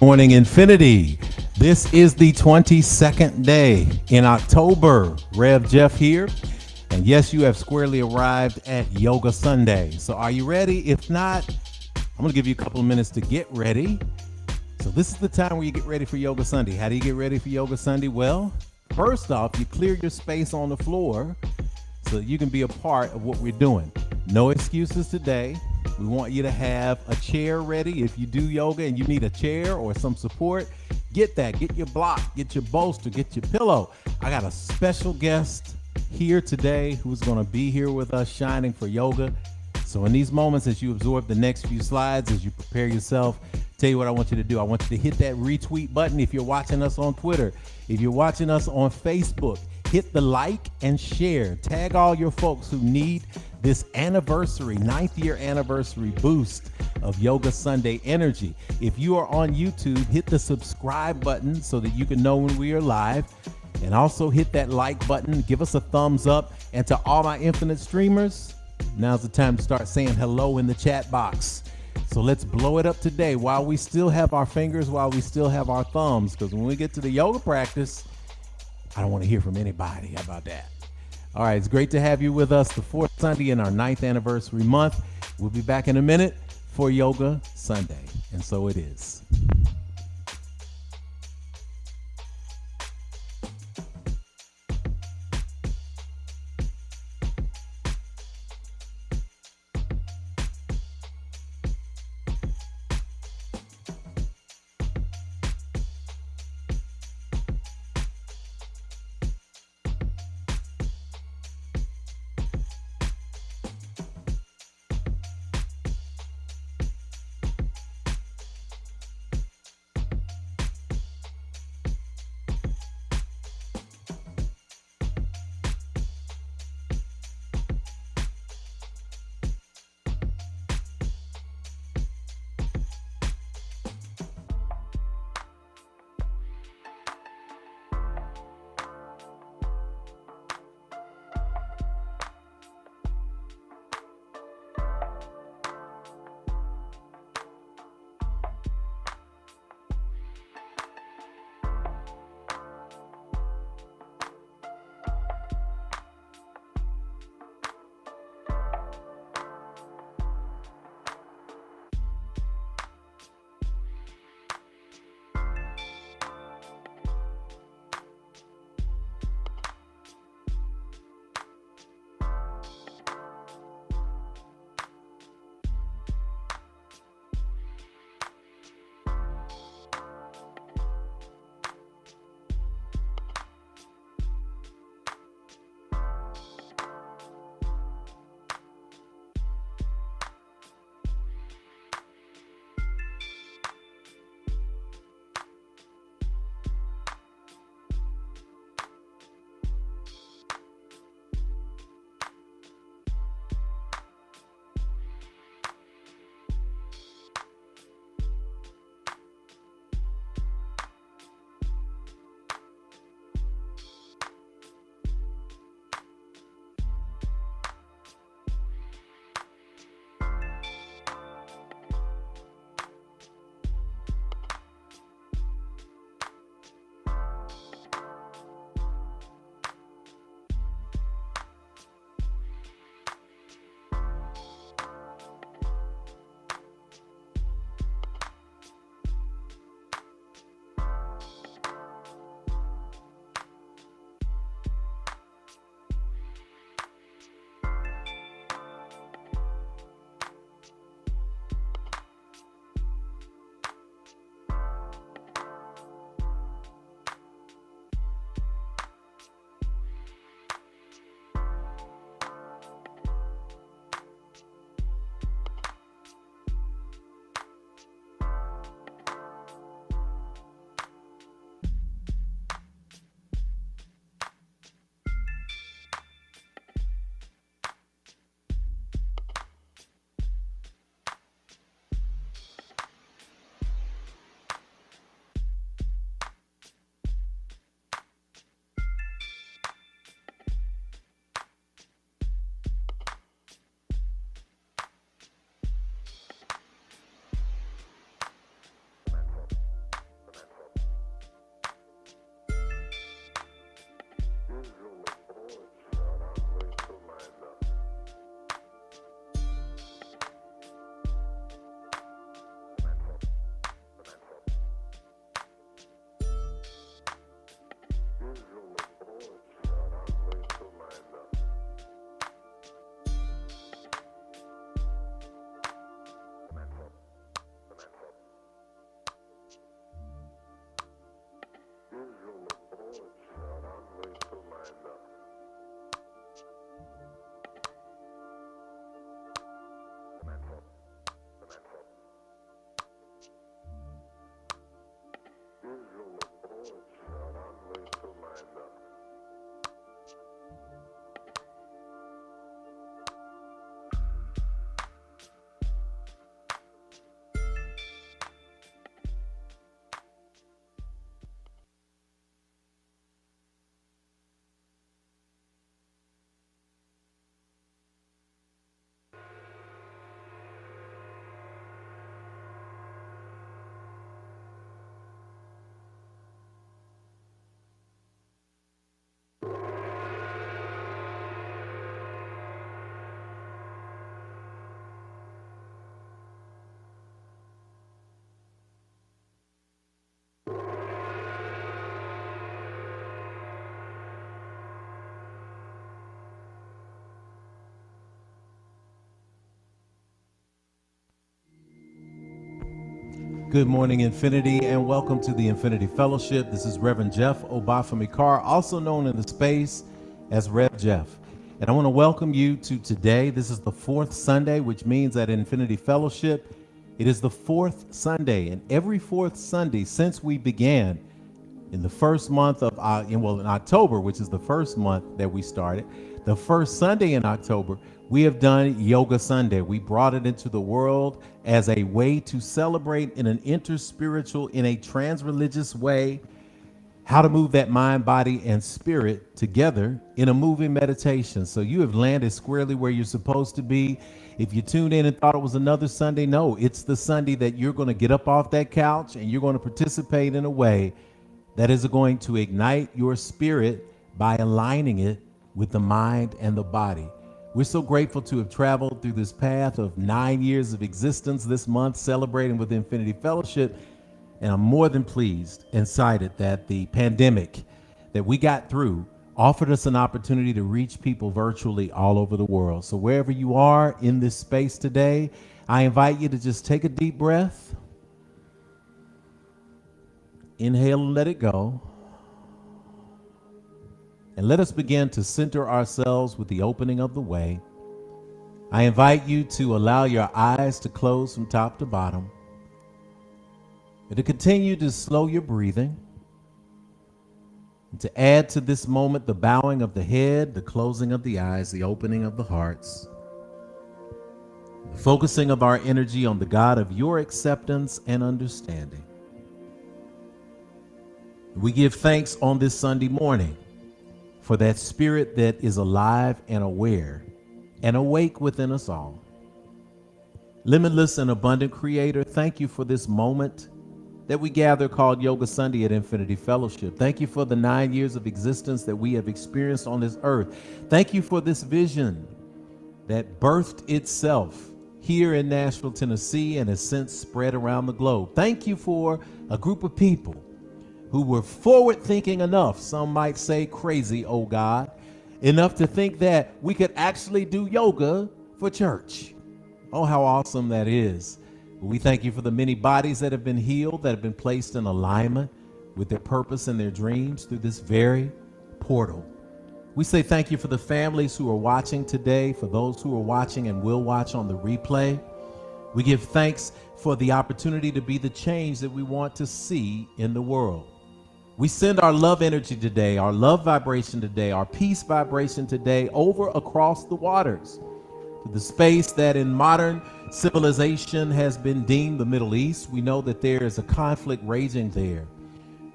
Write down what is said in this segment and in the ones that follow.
Morning Infinity. This is the 22nd day in October. Rev Jeff here. And yes, you have squarely arrived at Yoga Sunday. So are you ready? If not, I'm going to give you a couple of minutes to get ready. So this is the time where you get ready for Yoga Sunday. How do you get ready for Yoga Sunday? Well, first off, you clear your space on the floor so that you can be a part of what we're doing. No excuses today. We want you to have a chair ready. If you do yoga and you need a chair or some support, get that. Get your block, get your bolster, get your pillow. I got a special guest here today who's going to be here with us shining for yoga. So in these moments, as you absorb the next few slides, as you prepare yourself, tell you what I want you to do. I want you to hit that retweet button if you're watching us on Twitter. If you're watching us on Facebook, hit the like and share. Tag all your folks who need this anniversary, 9th year anniversary boost of Yoga Sunday energy. If you are on YouTube, hit the subscribe button so that you can know when we are live. And also hit that like button, give us a thumbs up. And to all my infinite streamers, now's the time to start saying hello in the chat box. So let's blow it up today while we still have our fingers, while we still have our thumbs. Because when we get to the yoga practice, I don't want to hear from anybody. How about that? All right, it's great to have you with us the fourth Sunday in our 9th anniversary month. We'll be back in a minute for Yoga Sunday. And so it is. Good morning, Infinity, and welcome to the Infinity Fellowship. This is Reverend Jeff Obafemi Carr, also known in the space as Rev Jeff. And I want to welcome you to today. This is the fourth Sunday, which means at Infinity Fellowship, it is the fourth Sunday. And every fourth Sunday since we began in the first month of, in October, which is the first month that we started, the first Sunday in October, we have done Yoga Sunday. We brought it into the world as a way to celebrate in an interspiritual, in a trans-religious way, how to move that mind, body, and spirit together in a moving meditation. So you have landed squarely where you're supposed to be. If you tuned in and thought it was another Sunday, no, it's the Sunday that you're going to get up off that couch and you're going to participate in a way that is going to ignite your spirit by aligning it with the mind and the body. We're so grateful to have traveled through this path of 9 years of existence this month, celebrating with Infinity Fellowship. And I'm more than pleased and excited that the pandemic that we got through offered us an opportunity to reach people virtually all over the world. So wherever you are in this space today, I invite you to just take a deep breath, inhale and let it go. And let us begin to center ourselves with the opening of the way. I invite you to allow your eyes to close from top to bottom, and to continue to slow your breathing, and to add to this moment the bowing of the head, the closing of the eyes, the opening of the hearts, the focusing of our energy on the God of your acceptance and understanding. We give thanks on this Sunday morning for that spirit that is alive and aware and awake within us all. Limitless and abundant Creator, thank you for this moment that we gather called Yoga Sunday at Infinity Fellowship. Thank you for the 9 years of existence that we have experienced on this earth. Thank you for this vision that birthed itself here in Nashville, Tennessee, and has since spread around the globe. Thank you for a group of people who were forward-thinking enough, some might say crazy, oh God, enough to think that we could actually do yoga for church. Oh, how awesome that is. We thank you for the many bodies that have been healed, that have been placed in alignment with their purpose and their dreams through this very portal. We say thank you for the families who are watching today, for those who are watching and will watch on the replay. We give thanks for the opportunity to be the change that we want to see in the world. We send our love energy today, our love vibration today, our peace vibration today over across the waters to the space that in modern civilization has been deemed the Middle East. We know that there is a conflict raging there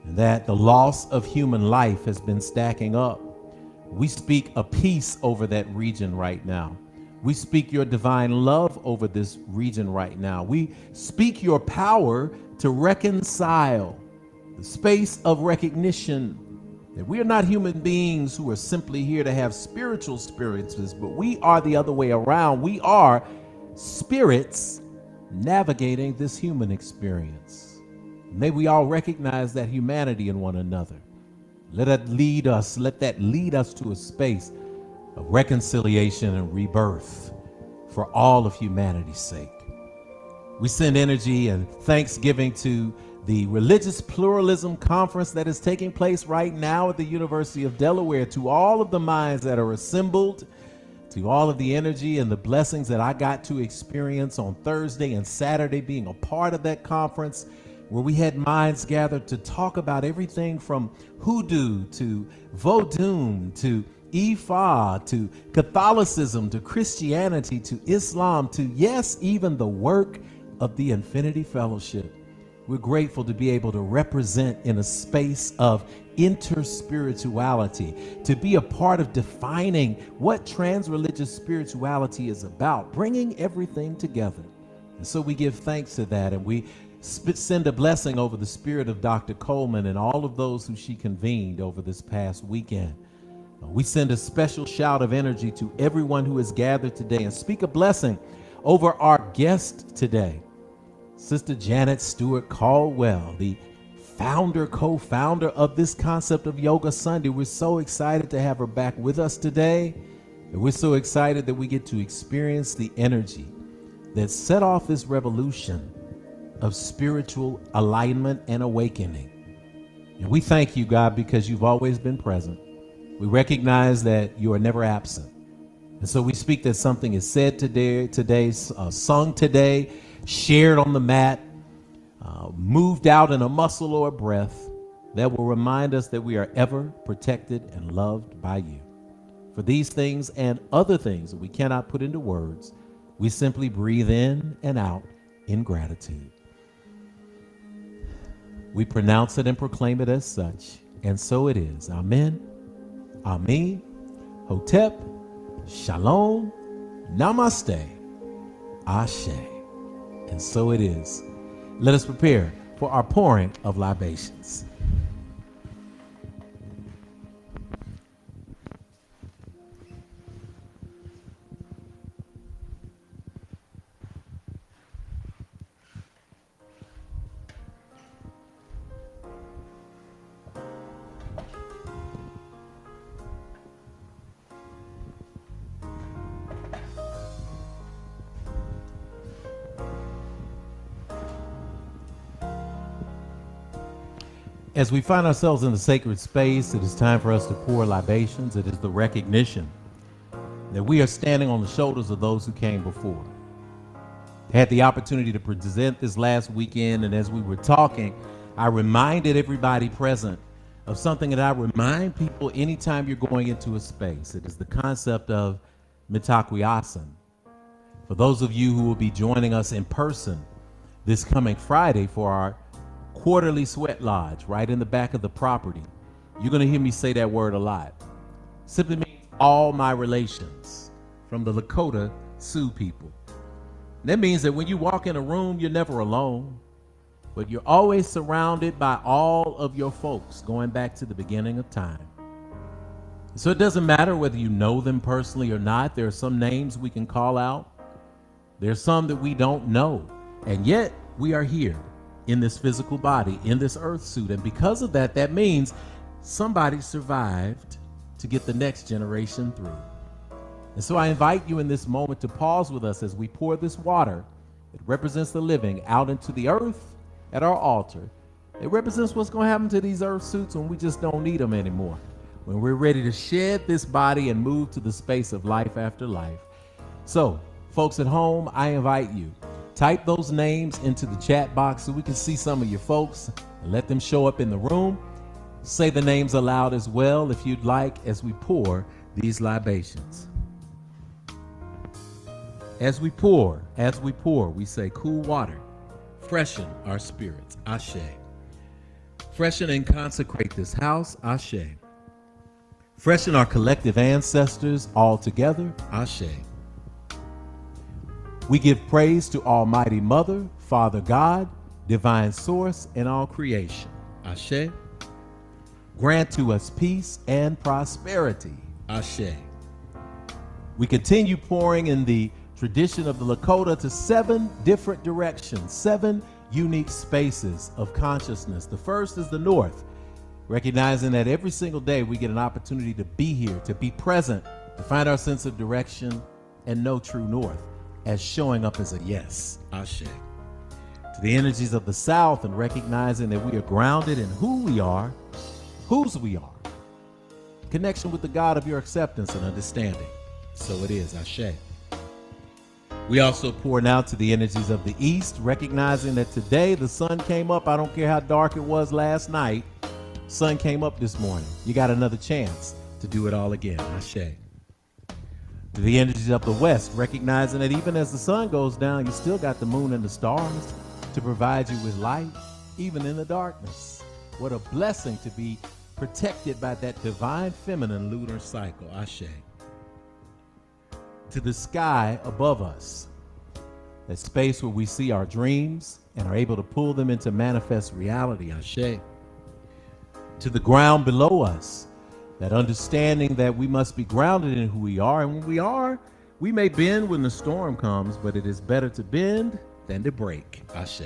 and that the loss of human life has been stacking up. We speak a peace over that region right now. We speak your divine love over this region right now. We speak your power to reconcile the space of recognition that we are not human beings who are simply here to have spiritual experiences, but we are the other way around. We are spirits navigating this human experience. May we all recognize that humanity in one another. Let that lead us to a space of reconciliation and rebirth for all of humanity's sake. We send energy and thanksgiving to the Religious Pluralism Conference that is taking place right now at the University of Delaware, to all of the minds that are assembled, to all of the energy and the blessings that I got to experience on Thursday and Saturday being a part of that conference, where we had minds gathered to talk about everything from hoodoo to Vodun to Ifa to Catholicism to Christianity to Islam to, yes, even the work of the Infinity Fellowship. We're grateful to be able to represent in a space of interspirituality, to be a part of defining what trans-religious spirituality is about, bringing everything together. And so we give thanks to that, and we send a blessing over the spirit of Dr. Coleman and all of those who she convened over this past weekend. We send a special shout of energy to everyone who has gathered today and speak a blessing over our guest today, Sister Janet Stewart Caldwell, the founder, co-founder of this concept of Yoga Sunday. We're so excited to have her back with us today. And we're so excited that we get to experience the energy that set off this revolution of spiritual alignment and awakening. And we thank you, God, because you've always been present. We recognize that you are never absent. And so we speak that something is said today, sung today, shared on the mat, moved out in a muscle or a breath that will remind us that we are ever protected and loved by you. For these things and other things that we cannot put into words, we simply breathe in and out in gratitude. We pronounce it and proclaim it as such, and so it is. Amen, Amen, Hotep, Shalom, Namaste, Ashe. And so it is. Let us prepare for our pouring of libations. As we find ourselves in the sacred space, it is time for us to pour libations. It is the recognition that we are standing on the shoulders of those who came before. I had the opportunity to present this last weekend, and as we were talking, I reminded everybody present of something that I remind people anytime you're going into a space. It is the concept of mitakuye-oyasin. For those of you who will be joining us in person this coming Friday for our quarterly sweat lodge right in the back of the property, you're going to hear me say that word a lot. Simply means all my relations, from the Lakota Sioux people. And that means that when you walk in a room, you're never alone, but you're always surrounded by all of your folks going back to the beginning of time. So it doesn't matter whether you know them personally or not. There are some names we can call out. There's some that we don't know. And yet we are here in this physical body, in this earth suit. And because of that, that means somebody survived to get the next generation through. And so I invite you in this moment to pause with us as we pour this water that represents the living out into the earth at our altar. It represents what's going to happen to these earth suits when we just don't need them anymore, when we're ready to shed this body and move to the space of life after life. So, folks at home, I invite you, type those names into the chat box so we can see some of your folks and let them show up in the room. Say the names aloud as well if you'd like as we pour these libations. As we pour, we say, cool water, freshen our spirits, Ashe. Freshen and consecrate this house, Ashe. Freshen our collective ancestors all together, Ashe. We give praise to Almighty Mother, Father God, Divine Source, and all creation. Ashe. Grant to us peace and prosperity. Ashe. We continue pouring in the tradition of the Lakota to 7 different directions, 7 unique spaces of consciousness. The first is the North, recognizing that every single day we get an opportunity to be here, to be present, to find our sense of direction and know true north, as showing up as a yes, Ashe. To the energies of the South, and recognizing that we are grounded in who we are, whose we are, connection with the God of your acceptance and understanding. So it is, Ashe. We also pour now to the energies of the East, recognizing that today the sun came up. I don't care how dark it was last night, sun came up this morning. You got another chance to do it all again, Ashe. To the energies of the West, recognizing that even as the sun goes down, you still got the moon and the stars to provide you with light, even in the darkness. What a blessing to be protected by that divine feminine lunar cycle, Ashe. To the sky above us, that space where we see our dreams and are able to pull them into manifest reality, Ashe. To the ground below us, that understanding that we must be grounded in who we are. And when we are, we may bend when the storm comes, but it is better to bend than to break, Ashe.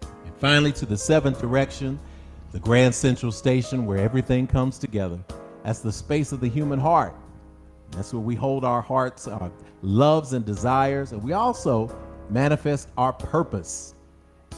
And finally, to the 7th direction, the grand central station where everything comes together. That's the space of the human heart. That's where we hold our hearts, our loves and desires, and we also manifest our purpose.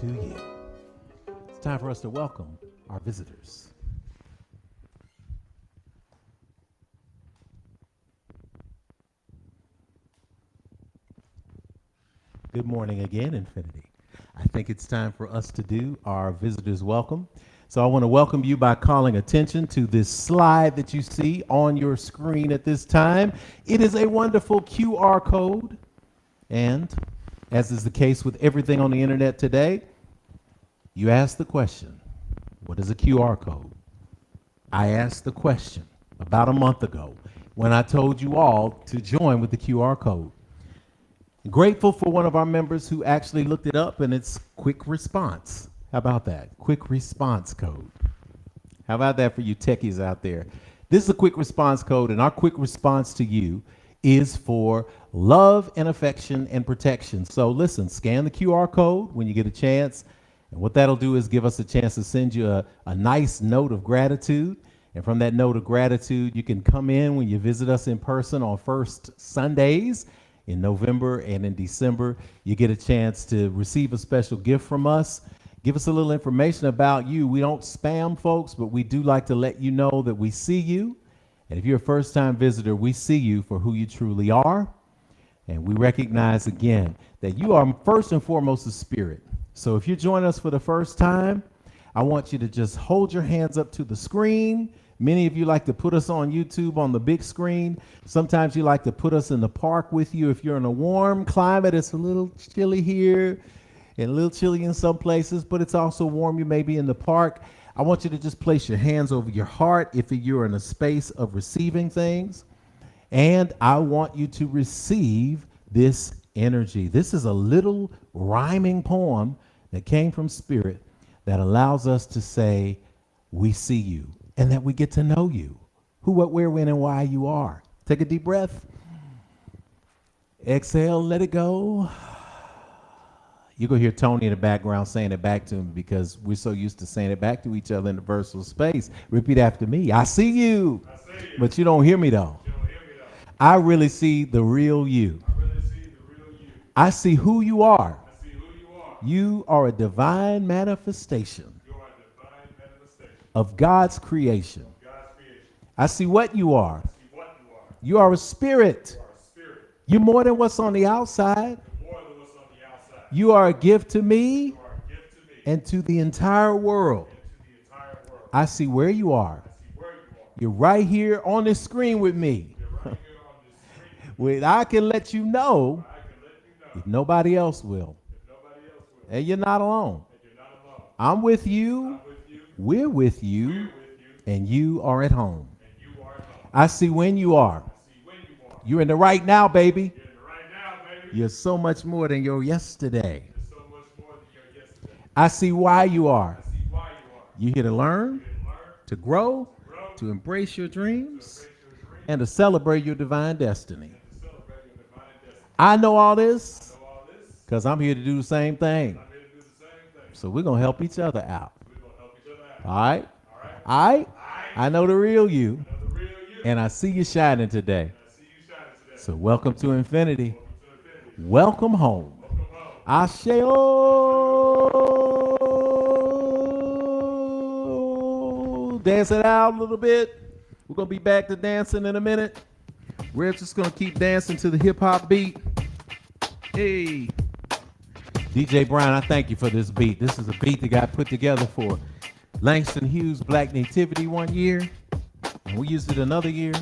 to you. It's time for us to welcome our visitors. Good morning again, Infinity. I think it's time for us to do our visitors welcome. So I want to welcome you by calling attention to this slide that you see on your screen at this time. It is a wonderful QR code. And as is the case with everything on the internet today, you ask the question, what is a QR code? I asked the question about a month ago when I told you all to join with the QR code. Grateful for one of our members who actually looked it up, and it's quick response. How about that? Quick response code. How about that for you techies out there? This is a quick response code, and our quick response to you is for love and affection and protection. So listen, scan the QR code when you get a chance. And what that'll do is give us a chance to send you a nice note of gratitude. And from that note of gratitude, you can come in when you visit us in person on first Sundays in November and in December. You get a chance to receive a special gift from us. Give us a little information about you. We don't spam folks, but we do like to let you know that we see you. And if you're a first-time visitor, we see you for who you truly are. And we recognize again that you are first and foremost a spirit. So if you're joining us for the first time, I want you to just hold your hands up to the screen. Many of you like to put us on YouTube on the big screen. Sometimes you like to put us in the park with you. If you're in a warm climate, it's a little chilly here and a little chilly in some places, but it's also warm. You may be in the park. I want you to just place your hands over your heart if you're in a space of receiving things. And I want you to receive this energy. This is a little rhyming poem that came from Spirit that allows us to say, we see you, and that we get to know you, who, what, where, when, and why you are. Take a deep breath. Exhale, let it go. You're going to hear Tony in the background saying it back to him because we're so used to saying it back to each other in the versatile space. Repeat after me. I see you. I see you. But you don't hear me, though. You don't hear me, though. I really see the real you. I really see the real you. I see who you are. I see who you are. You are a divine manifestation. You are a divine manifestation of God's creation. Of God's creation. I see what you are. I see what you are. You are a spirit. You are a spirit. You're more than what's on the outside. You are a gift to me and to the entire world. I see where you are. You're right here on this screen with me. Well, I can let you know if nobody else will. And you're not alone. I'm with you. We're with you. And you are at home. I see when you are. You're in the right now, baby. You're so much more than your yesterday. I see why you are. You're here to learn, to grow, to embrace your dreams, and to celebrate your divine destiny. I know all this because I'm here to do the same thing. So we're going to help each other out. All right? I know the real you, and I see you shining today. So welcome to Infinity. Welcome home. Asheo. Dance it out a little bit. We're going to be back to dancing in a minute. We're just going to keep dancing to the hip hop beat. Hey. DJ Brown, I thank you for this beat. This is a beat that got put together for Langston Hughes' Black Nativity one year. And we used it another year.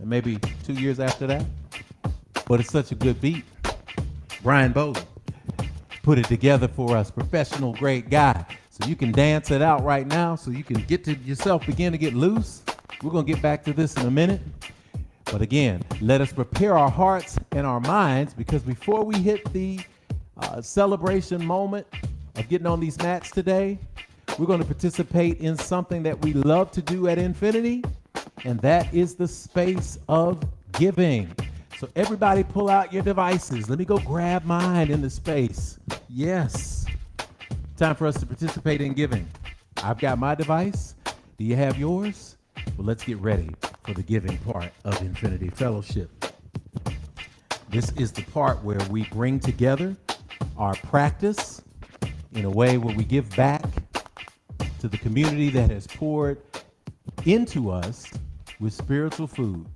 And maybe 2 years after that. But it's such a good beat. Brian Bowden put it together for us. Professional, great guy. So you can dance it out right now so you can get to yourself, begin to get loose. We're going to get back to this in a minute. But again, let us prepare our hearts and our minds because before we hit the celebration moment of getting on these mats today, we're going to participate in something that we love to do at Infinity, and that is the space of giving. So everybody pull out your devices. Let me go grab mine in the space. Yes. Time for us to participate in giving. I've got my device. Do you have yours? Well, let's get ready for the giving part of Infinity Fellowship. This is the part where we bring together our practice in a way where we give back to the community that has poured into us with spiritual food.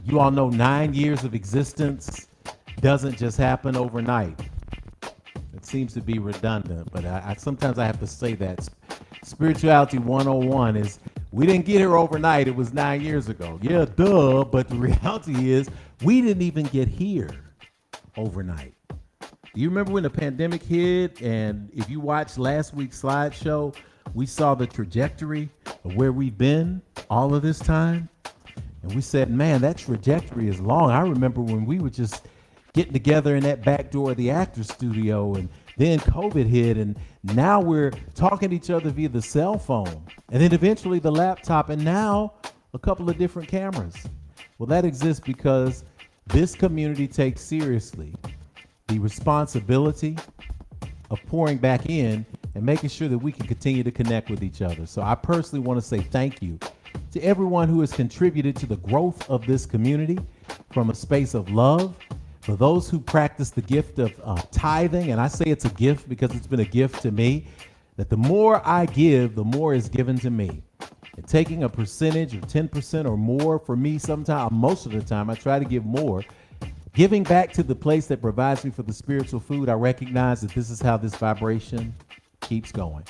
You all know 9 years of existence doesn't just happen overnight. It seems to be redundant, but I sometimes I have to say that. Spirituality 101 is we didn't get here overnight. It was 9 years ago. Yeah, duh. But the reality is we didn't even get here overnight. Do you remember when the pandemic hit? And if you watched last week's slideshow, we saw the trajectory of where we've been all of this time. And we said, man, that trajectory is long. I remember when we were just getting together in that back door of the actor's studio, and then COVID hit, and now we're talking to each other via the cell phone, and then eventually the laptop, and now a couple of different cameras. Well, that exists because this community takes seriously the responsibility of pouring back in and making sure that we can continue to connect with each other. So I personally want to say thank you to everyone who has contributed to the growth of this community from a space of love. For those who practice the gift of tithing, and I say it's a gift because it's been a gift to me, that the more I give, the more is given to me. And taking a percentage of 10% or more for me, sometimes, most of the time, I try to give more. Giving back to the place that provides me for the spiritual food, I recognize that this is how this vibration keeps going.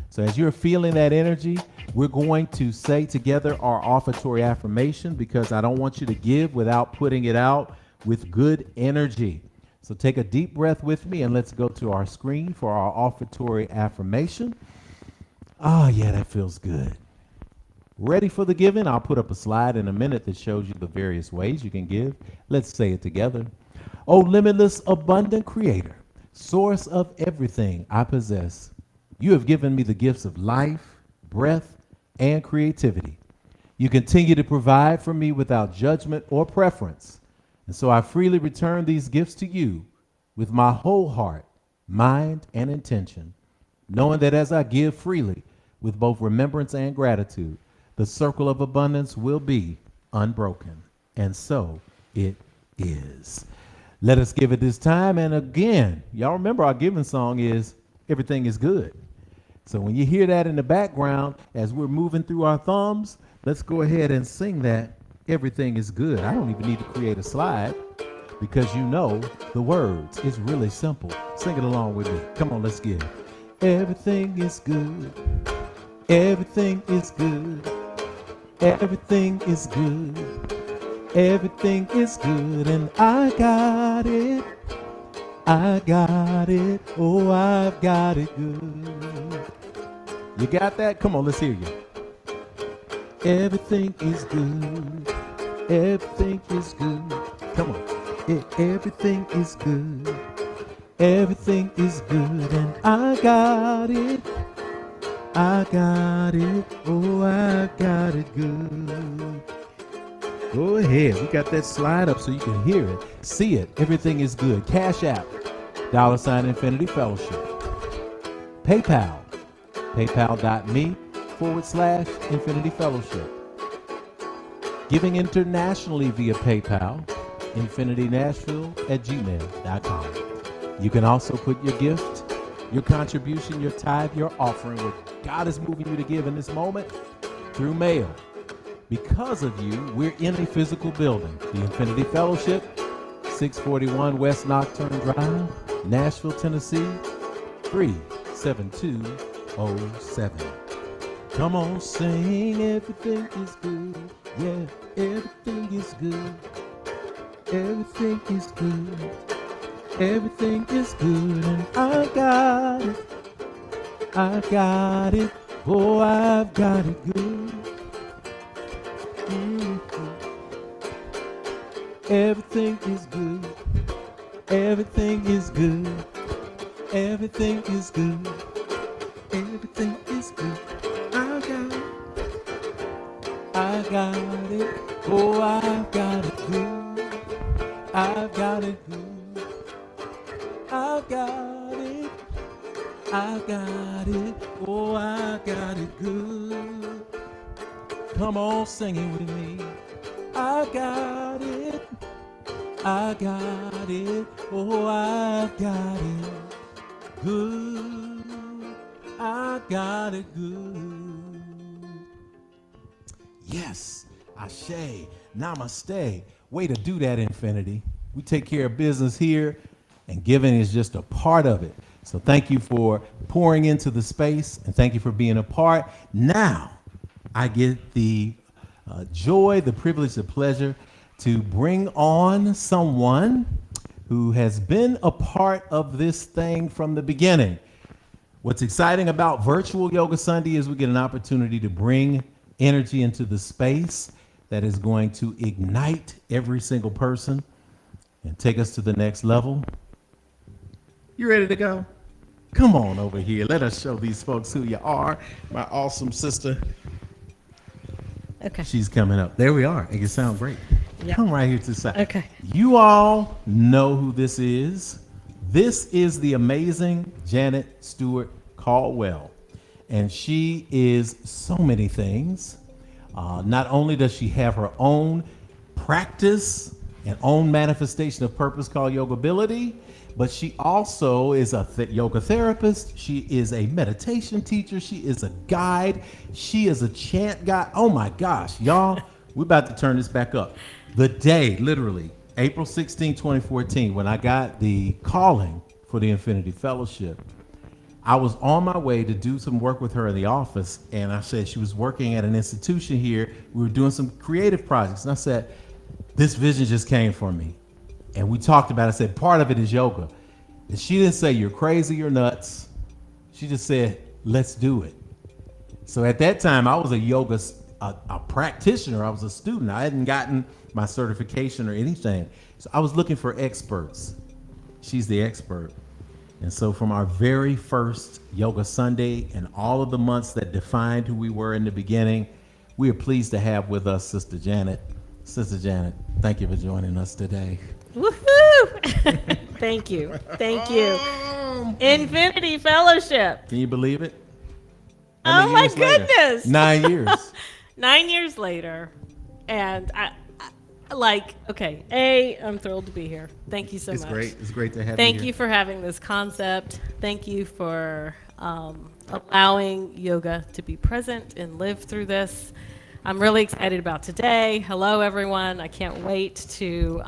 So as you're feeling that energy, we're going to say together our offertory affirmation, because I don't want you to give without putting it out with good energy. So take a deep breath with me and let's go to our screen for our offertory affirmation. Oh, yeah, that feels good. Ready for the giving? I'll put up a slide in a minute that shows you the various ways you can give. Let's say it together. Oh, limitless, abundant creator, source of everything I possess, you have given me the gifts of life, breath, and creativity. You continue to provide for me without judgment or preference. And so I freely return these gifts to you with my whole heart, mind, and intention, knowing that as I give freely with both remembrance and gratitude, the circle of abundance will be unbroken. And so it is. Let us give it this time. And again, y'all remember our giving song is Everything is Good. So when you hear that in the background, as we're moving through our thumbs, let's go ahead and sing that. Everything is good. I don't even need to create a slide because you know the words. It's really simple. Sing it along with me. Come on, let's give. Everything is good. Everything is good. Everything is good. Everything is good. And I got it. I got it. Oh, I've got it good. You got that? Come on, let's hear you. Everything is good. Everything is good. Come on. Everything is good. Everything is good. And I got it. I got it. Oh, I got it good. Go ahead. We got that slide up so you can hear it. See it. Everything is good. Cash App. $ Infinity Fellowship. PayPal. PayPal.me/Infinity Fellowship. Giving internationally via PayPal, infinitynashville@gmail.com. You can also put your gift, your contribution, your tithe, your offering, what God is moving you to give in this moment, through mail. Because of you, we're in a physical building. The Infinity Fellowship, 641 West Nocturne Drive, Nashville, Tennessee, 37207. Come on, sing. Everything is good. Yeah, everything is good. Everything is good. Everything is good. And I got it. I got it. Oh, I've got it good. Everything is good. Everything is good. Everything is good. Everything is good. I got it. I got it. Oh, I've got it good. I've got it good. I've got it. I got it. Oh, I got it good. Come on, sing it with me. I got it. I got it. Oh, I've got it good. God got it good. Yes, Ashe, Namaste. Way to do that, Infinity. We take care of business here, and giving is just a part of it. So thank you for pouring into the space, and thank you for being a part. Now, I get the joy, the privilege, the pleasure to bring on someone who has been a part of this thing from the beginning. What's exciting about Virtual Yoga Sunday is we get an opportunity to bring energy into the space that is going to ignite every single person and take us to the next level. You ready to go? Come on over here. Let us show these folks who you are. My awesome sister. Okay. She's coming up. There we are. It can sound great. Yep. Come right here to the side. Okay. You all know who this is. This is the amazing Janet Stewart Caldwell. And she is so many things. Not only does she have her own practice and own manifestation of purpose called Yogability, but she also is a yoga therapist. She is a meditation teacher. She is a guide. She is a chant guide. Oh my gosh, y'all, we're about to turn this back up. The day, literally, April 16, 2014, when I got the calling for the Infinity Fellowship, I was on my way to do some work with her in the office, and I said she was working at an institution here. We were doing some creative projects, and I said, this vision just came for me. And we talked about it. I said, part of it is yoga. And she didn't say, you're crazy, you're nuts. She just said, let's do it. So at that time, I was a yoga a practitioner. I was a student. I hadn't gotten my certification or anything. So I was looking for experts. She's the expert. And so from our very first Yoga Sunday and all of the months that defined who we were in the beginning, we are pleased to have with us Sister Janet. Sister Janet, thank you for joining us today. Woohoo! Thank you. Thank you. Infinity Fellowship. Can you believe it? Oh my goodness. 9 years. 9 years later. And I'm thrilled to be here. Thank you so much. It's great. It's great to have you here. Thank you for having this concept. Thank you for allowing yoga to be present and live through this. I'm really excited about today. Hello, everyone. I can't wait to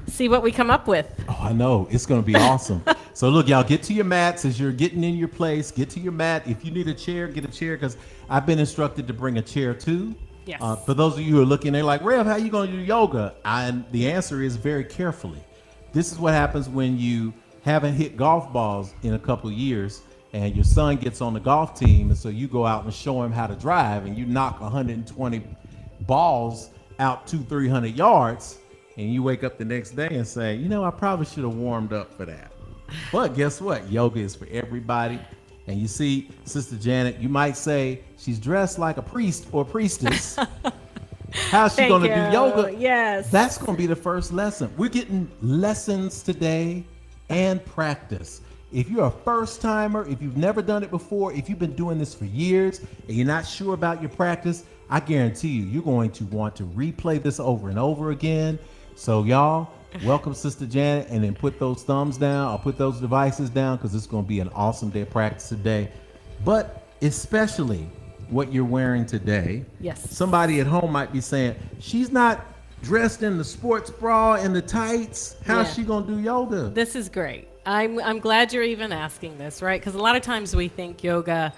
see what we come up with. Oh, I know. It's going to be awesome. So look, y'all, get to your mats as you're getting in your place. Get to your mat. If you need a chair, get a chair, because I've been instructed to bring a chair too. Yes. For those of you who are looking, they're like, Rev, how are you going to do yoga? And the answer is very carefully. This is what happens when you haven't hit golf balls in a couple of years and your son gets on the golf team, and so you go out and show him how to drive, and you knock 120 balls out 200-300 yards, and you wake up the next day and say, you know, I probably should have warmed up for that. But guess what? Yoga is for everybody. And you see, Sister Janet, you might say she's dressed like a priest or priestess. How's she going to do yoga? Yes. That's going to be the first lesson. We're getting lessons today and practice. If you're a first timer, if you've never done it before, if you've been doing this for years and you're not sure about your practice, I guarantee you, you're going to want to replay this over and over again. So y'all, welcome Sister Janet, and then put those thumbs down or put those devices down, because it's going to be an awesome day of practice today. But especially what you're wearing today. Yes. Somebody at home might be saying, she's not dressed in the sports bra and the tights. How's she going to do yoga? This is great. I'm glad you're even asking this, right? Because a lot of times we think yoga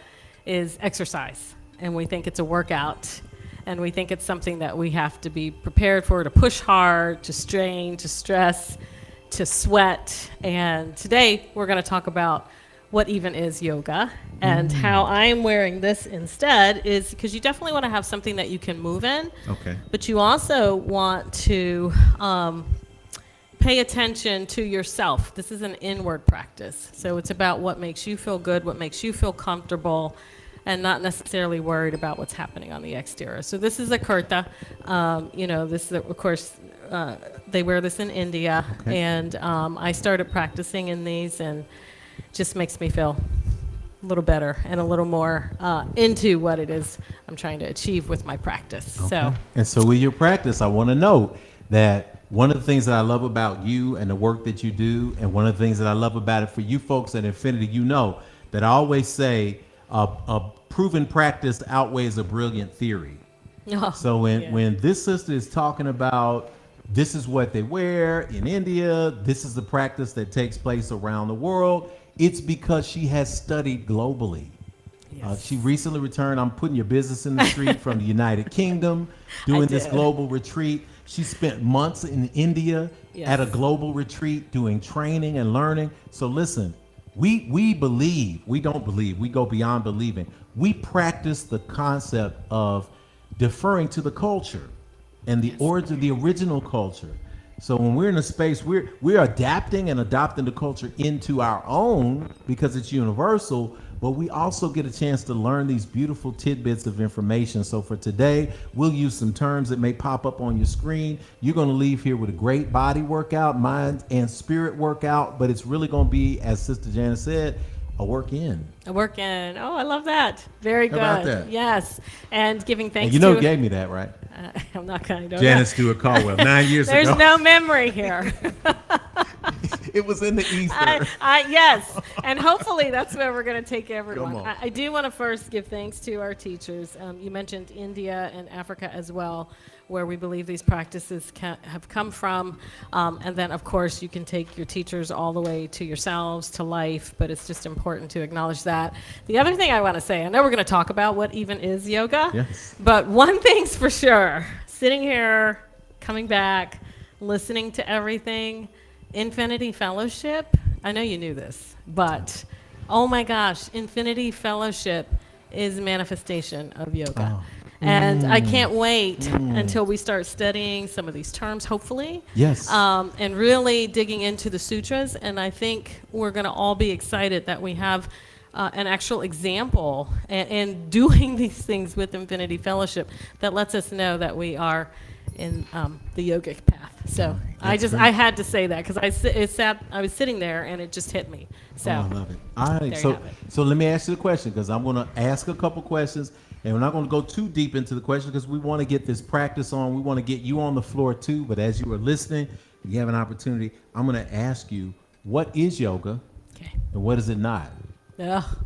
is exercise, and we think it's a workout, and we think it's something that we have to be prepared for, to push hard, to strain, to stress, to sweat. And today we're going to talk about what even is yoga, and how I'm wearing this instead is because you definitely want to have something that you can move in. Okay. But you also want to pay attention to yourself. This is an inward practice. So it's about what makes you feel good, what makes you feel comfortable, and not necessarily worried about what's happening on the exterior. So this is a kurta. This is, of course, they wear this in India. Okay. And I started practicing in these, and it just makes me feel a little better and a little more into what it is I'm trying to achieve with my practice. Okay. And so with your practice, I want to note that one of the things that I love about you and the work that you do, and one of the things that I love about it for you folks at Infinity, that I always say, a proven practice outweighs a brilliant theory. Oh, So when this sister is talking about this is what they wear in India, this is the practice that takes place around the world, it's because she has studied globally. yes. She recently returned, I'm putting your business in the street, from the United Kingdom, doing this did. global retreat. She spent months in India Yes. at a global retreat doing training and learning. So listen, we believe, we don't believe, we go beyond believing. We practice the concept of deferring to the culture and the origin, the original culture. So when we're in a space, we're adapting and adopting the culture into our own because it's universal, but we also get a chance to learn these beautiful tidbits of information. So for today, we'll use some terms that may pop up on your screen. You're going to leave here with a great body workout, mind and spirit workout, but it's really going to be, as Sister Janice said, a work in. A work in. Oh, I love that. Very good. How about that? Yes. And giving thanks And you know to... who gave me that, right? I'm not going to... Janice Stewart Caldwell, 9 years There's ago. no memory here. It was in the ether. Yes, and hopefully that's where we're going to take everyone. Come on. I do want to first give thanks to our teachers. You mentioned India and Africa as well, where we believe these practices have come from. And then, of course, you can take your teachers all the way to yourselves, to life, but it's just important to acknowledge that. The other thing I want to say, I know we're going to talk about what even is yoga, Yes. but one thing's for sure, sitting here, coming back, listening to everything, Infinity Fellowship, I know you knew this, but oh my gosh, Infinity Fellowship is a manifestation of yoga. Oh. And I can't wait until we start studying some of these terms, hopefully. Yes. And really digging into the sutras. And I think we're going to all be excited that we have an actual example and doing these things with Infinity Fellowship that lets us know that we are in the yogic path. So I had to say that because I was sitting there and it just hit me. So I love it. All right, there you so have it. so let me ask you the question, because I'm going to ask a couple questions, and we're not going to go too deep into the question because we want to get this practice on. We want to get you on the floor too. But as you are listening, you have an opportunity. I'm going to ask you, what is yoga, Okay. and what is it not?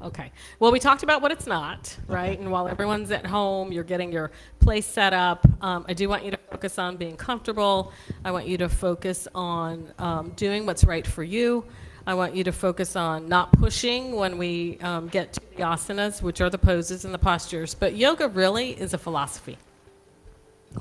Okay. Well, we talked about what it's not, right? And while everyone's at home, you're getting your place set up. I do want you to focus on being comfortable. I want you to focus on doing what's right for you. I want you to focus on not pushing when we get to the asanas, which are the poses and the postures. But yoga really is a philosophy.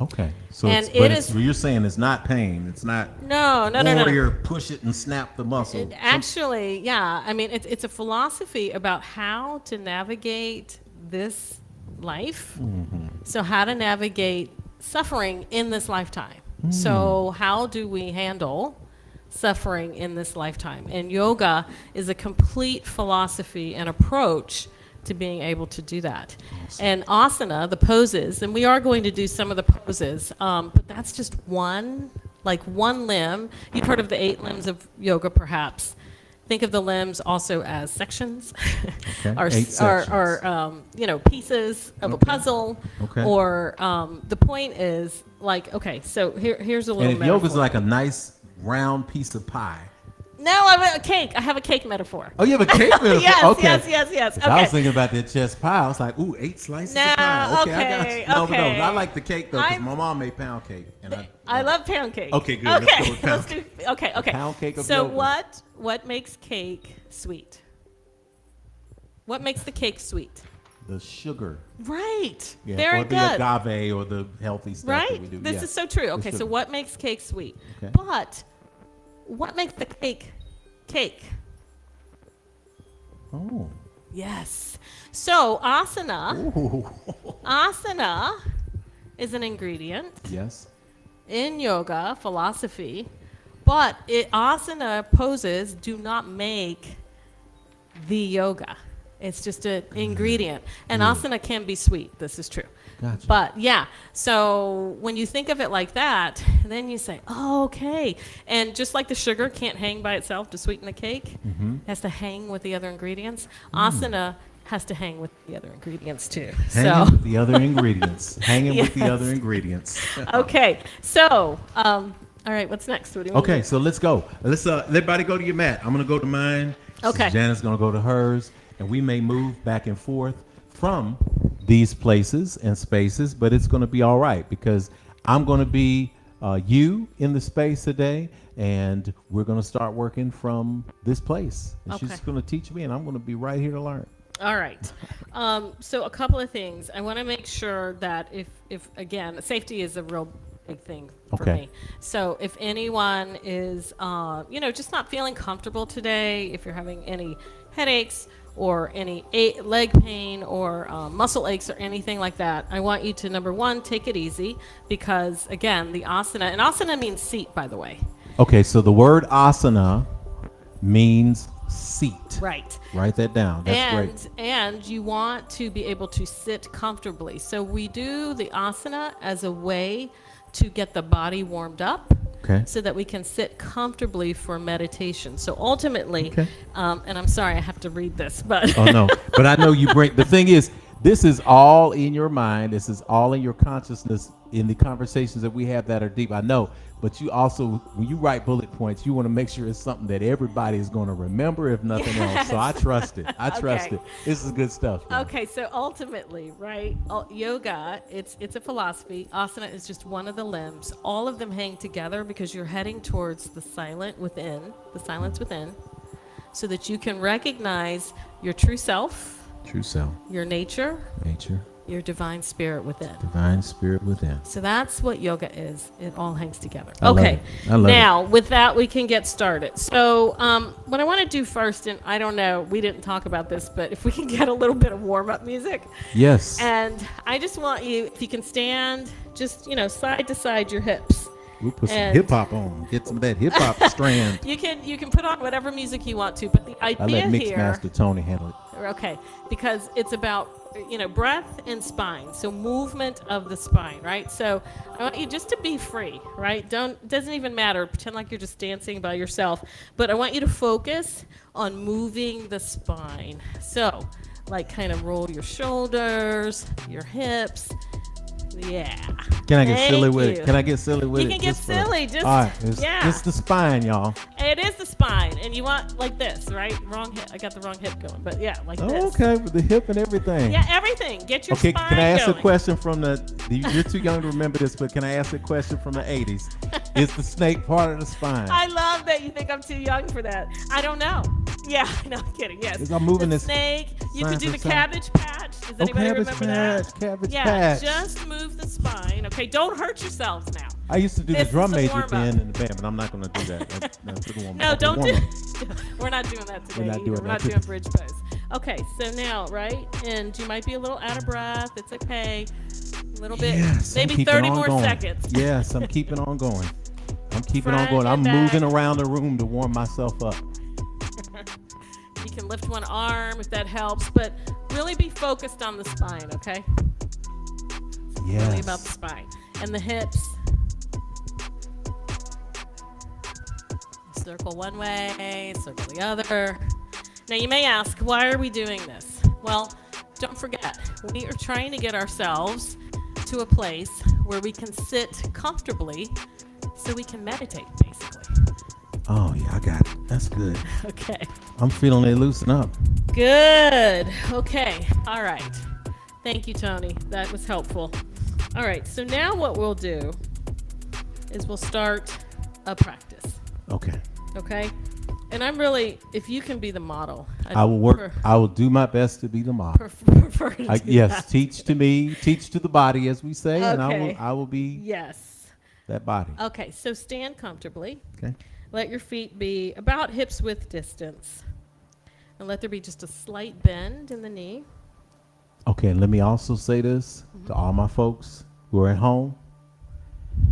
Okay. So And you're saying it's not pain. It's not No. warrior, push it and snap the muscle. Actually, yeah. I mean, it's a philosophy about how to navigate this life. So how to navigate suffering in this lifetime. So how do we handle suffering in this lifetime? And yoga is a complete philosophy and approach to being able to do that. Awesome. And asana, the poses, and we are going to do some of the poses, but that's just one limb. You've heard of the 8 limbs of yoga, perhaps. Think of the limbs also as sections, Okay, or 8 sections. pieces of a puzzle. Okay. Or the point is so here's a little. And if metaphor. yoga's like a nice round piece of pie. No, I have a cake. I have a cake metaphor. Oh, you have a cake metaphor? Yes, Okay. yes. I was Okay. thinking about that chest pie. I was like, ooh, 8 slices No, of pie. Okay, I got okay, you. No, okay. I like the cake, though, because I'm- my mom made pound cake. And I love pound cake. Okay, good. Let's go with pound let's do. Okay. pound cake of So yoga. what makes cake sweet? What makes the cake sweet? The sugar. Right. Yeah, Very or good. the agave or the healthy stuff that we Right. do. This Yeah. is so true. Okay. So sugar. what makes cake sweet? Okay. But what makes the cake? Oh. Yes. So asana. Ooh. Asana is an ingredient Yes. in yoga philosophy, but asana poses do not make the yoga. It's just an ingredient. And asana can be sweet. This is true. Gotcha. But yeah, so when you think of it like that, then you say, oh, okay. And just like the sugar can't hang by itself to sweeten the cake, it has to hang with the other ingredients. Asana has to hang with the other ingredients too. Hanging with the other ingredients. Hanging with the Yes. other ingredients. Okay, so, all right, what's next? What do you want to Okay, so let's go. Let's everybody go to your mat. I'm gonna go to mine. Okay. Janice's gonna go to hers, And we may move back and forth from these places and spaces, but it's going to be all right because I'm going to be you in the space today, and we're going to start working from this place. And Okay. she's going to teach me, and I'm going to be right here to learn. All right. So a couple of things. I want to make sure that if again, safety is a real big thing for Okay. me. So if anyone is, just not feeling comfortable today, if you're having any headaches or any leg pain or muscle aches or anything like that, I want you to, number one, take it easy because, again, the asana, and asana means seat, by the way. Okay, so the word asana means seat. Right. Write that down. That's great. And you want to be able to sit comfortably. So we do the asana as a way to get the body warmed up. Okay. So that we can sit comfortably for meditation. So ultimately, Okay. And I'm sorry I have to read this, but Oh no, but I know you bring. The thing is, this is all in your mind. This is all in your consciousness in the conversations that we have that are deep. I know, but you also, when you write bullet points, you want to make sure it's something that everybody is going to remember, if nothing else. So I trust it. I trust Okay. it. This is good stuff. Man. okay, so ultimately, right, yoga, it's a philosophy. Asana is just one of the limbs. All of them hang together because you're heading towards the silence within, so that you can recognize your true self, True self, your nature, nature, your divine spirit within. divine spirit within. So that's what yoga is. It all hangs together. I love Okay. it. I love Now, with that, we can get started. So, what I want to do first, and I don't know, we didn't talk about this, but if we can get a little bit of warm-up music. Yes. And I just want you, if you can stand, just, side to side your hips. We'll put some and- hip hop on. Get some of that hip hop strand. You can put on whatever music you want to, but the I idea let here, Mixmaster Tony handle it. okay, because it's about breath and spine, so movement of the spine, right? So I want you just to be free, right? Doesn't even matter. Pretend like you're just dancing by yourself, but I want you to focus on moving the spine. So, like, kind of roll your shoulders, your hips. Yeah. Can I get Thank silly with you. it? Can I get silly with You it? can get Just for- silly, just- all right. It's, yeah. it's the spine, y'all. It is the spine, and you want like this, right? Wrong hip. I got the wrong hip going, but yeah, like Oh, this. okay, with the hip and everything. Yeah, everything. Get your Okay, spine can I ask going. a question from you're too young to remember this, but can I ask a question from the 80s? Is the snake part of the spine? I love that you think I'm too young for that. I don't know. Yeah, no, I'm kidding. Yes. Is I'm moving the this snake. You side could do to the side. cabbage patch. Does anybody cabbage remember patch, that? cabbage yeah, patch. just move the spine. Okay, don't hurt yourselves now. I used to do This the drum is the major at the warm-up. end in the band, but I'm not going to do that. That's the warm-up. No, The don't do. warm-up. We're not doing that today. We're not either. doing We're that not today. doing bridge pose. Okay, so now, right, and you might be a little out of breath. It's okay. A little bit, Yes, I'm maybe keeping 30 on more going. seconds. Yes, I'm keeping on going. I'm keeping on Front going. I'm and back. moving around the room to warm myself up. You can lift one arm if that helps, but really be focused on the spine, okay? Yes. Really about the spine and the hips. Circle one way, circle the other. Now you may ask, why are we doing this? Well, don't forget, we are trying to get ourselves to a place where we can sit comfortably so we can meditate, basically. Oh, yeah, I got it. That's good. Okay. I'm feeling it loosen up. Good. Okay. All right. Thank you, Tony. That was helpful. All right. So now what we'll do is we'll start a practice. Okay. Okay? And I'm really, if you can be the model. I'd I will work. I will do my best to be the model. prefer to do Yes, that. teach to me, teach to the body, as we say, and Okay. I will be Yes. that body. Okay. So stand comfortably. Okay. Let your feet be about hips width distance. And let there be just a slight bend in the knee. Okay, and let me also say this to all my folks who are at home.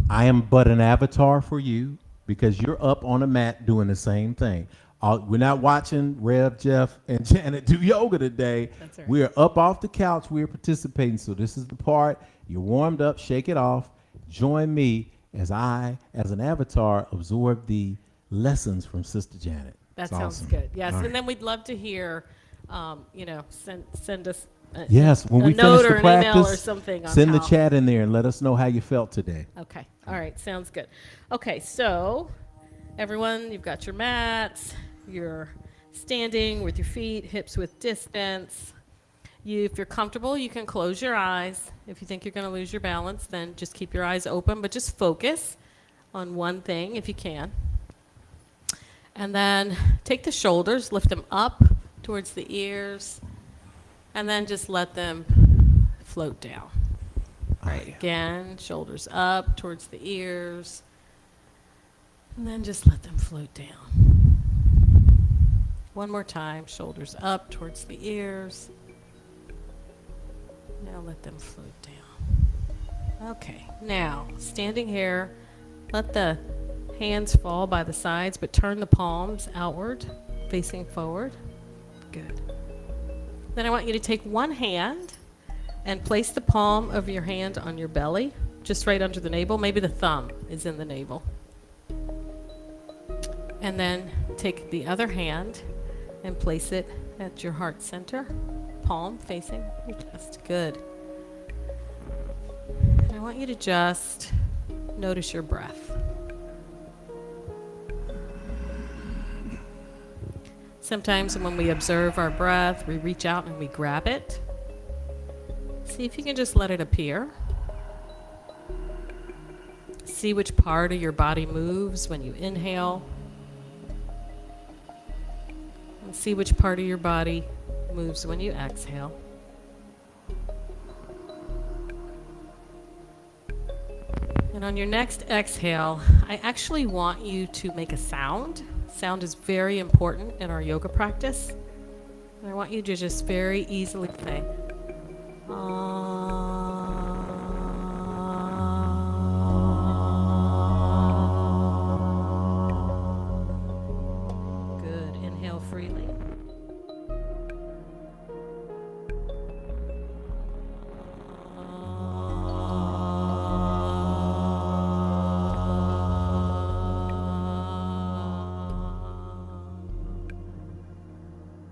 I am but an avatar for you because you're up on a mat doing the same thing. We're not watching Rev, Jeff, and Janet do yoga today. That's right. We're up off the couch. We're participating. So this is the part. You're warmed up. Shake it off. Join me as I, as an avatar, absorb the lessons from Sister Janet. That It's sounds awesome. good. Yes, All and right. then we'd love to hear, send us Yes, when a we note finish or the an email or practice, something. On send the how- chat in there and let us know how you felt today. Okay. All right. Sounds good. Okay. So, everyone, you've got your mats, your standing with your feet, hips width distance. If you're comfortable, you can close your eyes. If you think you're going to lose your balance, then just keep your eyes open, but just focus on one thing if you can. And then take the shoulders, lift them up towards the ears, and then just let them float down. Right, again, shoulders up towards the ears, and then just let them float down. One more time, shoulders up towards the ears. Now let them float down. Okay, now standing here, let the hands fall by the sides, but turn the palms outward, facing forward. Good. Then I want you to take one hand and place the palm of your hand on your belly, just right under the navel. Maybe the thumb is in the navel. And then take the other hand and place it at your heart center, palm facing your chest. Good. And I want you to just notice your breath. Sometimes when we observe our breath, we reach out and we grab it. See if you can just let it appear. See which part of your body moves when you inhale. And see which part of your body moves when you exhale. And on your next exhale, I actually want you to make a sound. Sound is very important in our yoga practice. And I want you to just very easily say, good. Inhale freely.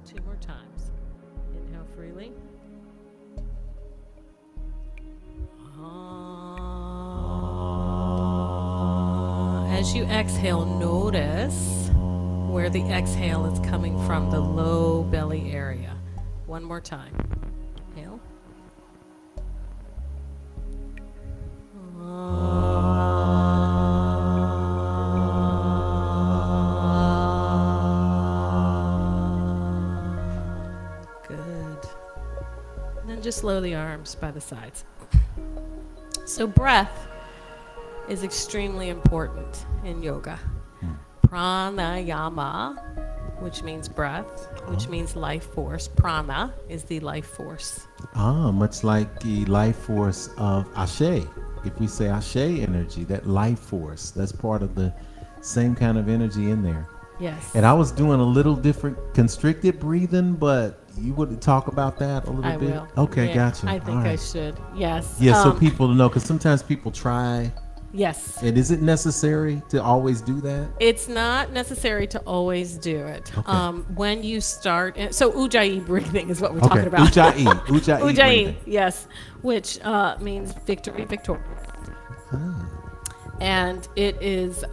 Two more times. Inhale freely. As you exhale, notice where the exhale is coming from, the low belly area. One more time. Inhale. Good. And then just lower the arms by the sides. So breath is extremely important in yoga. Pranayama, which means breath, which means life force. Prana is the life force. Much like the life force of Ashe. If we say Ashe energy, that life force, that's part of the same kind of energy in there. Yes. And I was doing a little different constricted breathing, but you would talk about that a little I bit? will. Okay, Yeah, gotcha. I think I should. Yes. Yeah, so people know, because sometimes people try. Yes. And is it necessary to always do that? It's not necessary to always do it. Okay. When you start, so Ujjayi breathing is what we're talking about. Ujjayi. Ujjayi. Ujjayi, yes, which means victory, victorious. And it is,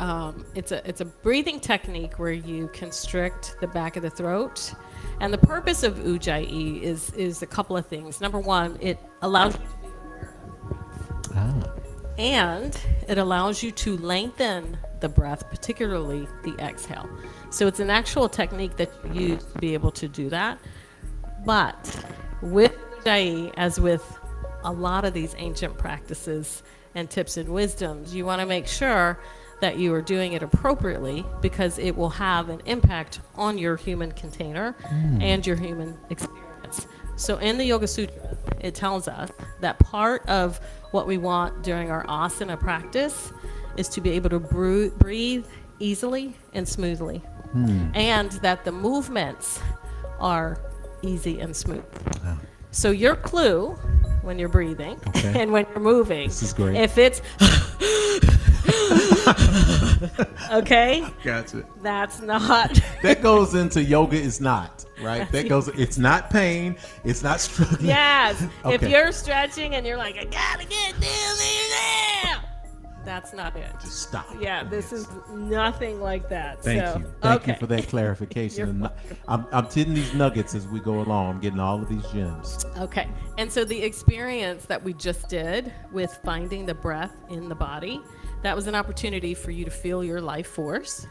it's a breathing technique where you constrict the back of the throat. And the purpose of Ujjayi is a couple of things. Number one, it allows you to be aware. And it allows you to lengthen the breath, particularly the exhale. So it's an actual technique that you use to be able to do that. But with Ujjayi, as with a lot of these ancient practices and tips and wisdoms, you want to make sure that you are doing it appropriately, because it will have an impact on your human container and your human experience. So in the Yoga Sutra, it tells us that part of what we want during our asana practice is to be able to breathe easily and smoothly, and that the movements are easy and smooth. Wow. So your clue when you're breathing and when you're moving, This is great. if it's okay, Gotcha. that's not. That goes into yoga is not, right? That goes, it's not pain, it's not struggling. Yes. If Okay. you're stretching and you're like, I gotta get down there now, That's not it. Just stop. Yeah, this is nothing like that. Thank so, you. Thank okay. you for that clarification. And I'm getting these nuggets as we go along. I'm getting all of these gems. Okay. And so the experience that we just did with finding the breath in the body, that was an opportunity for you to feel your life force.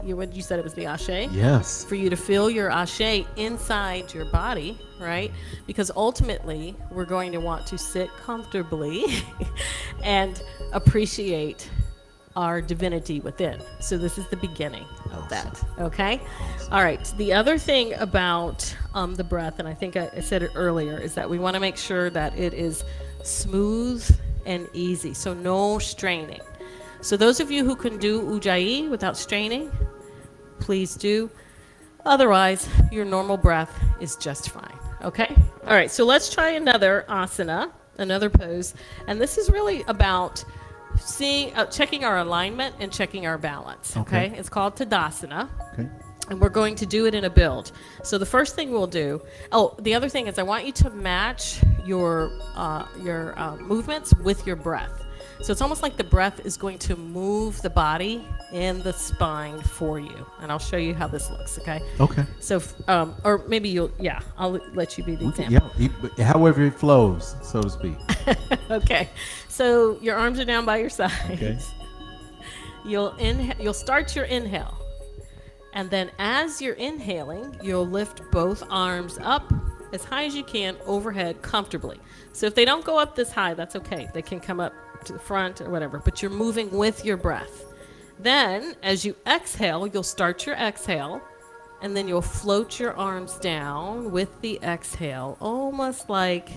You said it was the ashe? Yes. For you to feel your ashe inside your body, right? Because ultimately, we're going to want to sit comfortably and appreciate our divinity within. So this is the beginning of that, okay? All right. The other thing about the breath, and I think I said it earlier, is that we want to make sure that it is smooth and easy, so no straining. So those of you who can do ujjayi without straining, please do. Otherwise, your normal breath is just fine, okay? All right, so let's try another asana, another pose. And this is really about checking our alignment and checking our balance, okay? It's called Tadasana. Okay. And we're going to do it in a build. So the first thing we'll do, the other thing is I want you to match your movements with your breath. So it's almost like the breath is going to move the body and the spine for you. And I'll show you how this looks, okay? Okay. So, or maybe I'll let you be the example. Yeah, however it flows, so to speak. Okay. So your arms are down by your sides. Okay. You'll start your inhale. And then as you're inhaling, you'll lift both arms up as high as you can overhead comfortably. So if they don't go up this high, that's okay. They can come up to the front or whatever, but you're moving with your breath. Then as you exhale, you'll start your exhale, and then you'll float your arms down with the exhale, almost like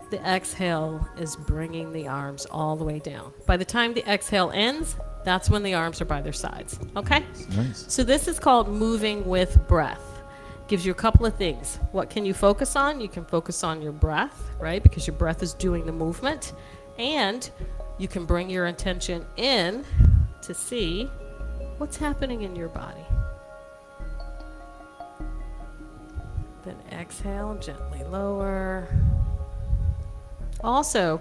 the exhale is bringing the arms all the way down. By the time the exhale ends, that's when the arms are by their sides, okay? Nice. So this is called moving with breath. Gives you a couple of things. What can you focus on? You can focus on your breath, right? Because your breath is doing the movement. And you can bring your attention in to see what's happening in your body. Then exhale, gently lower. Also,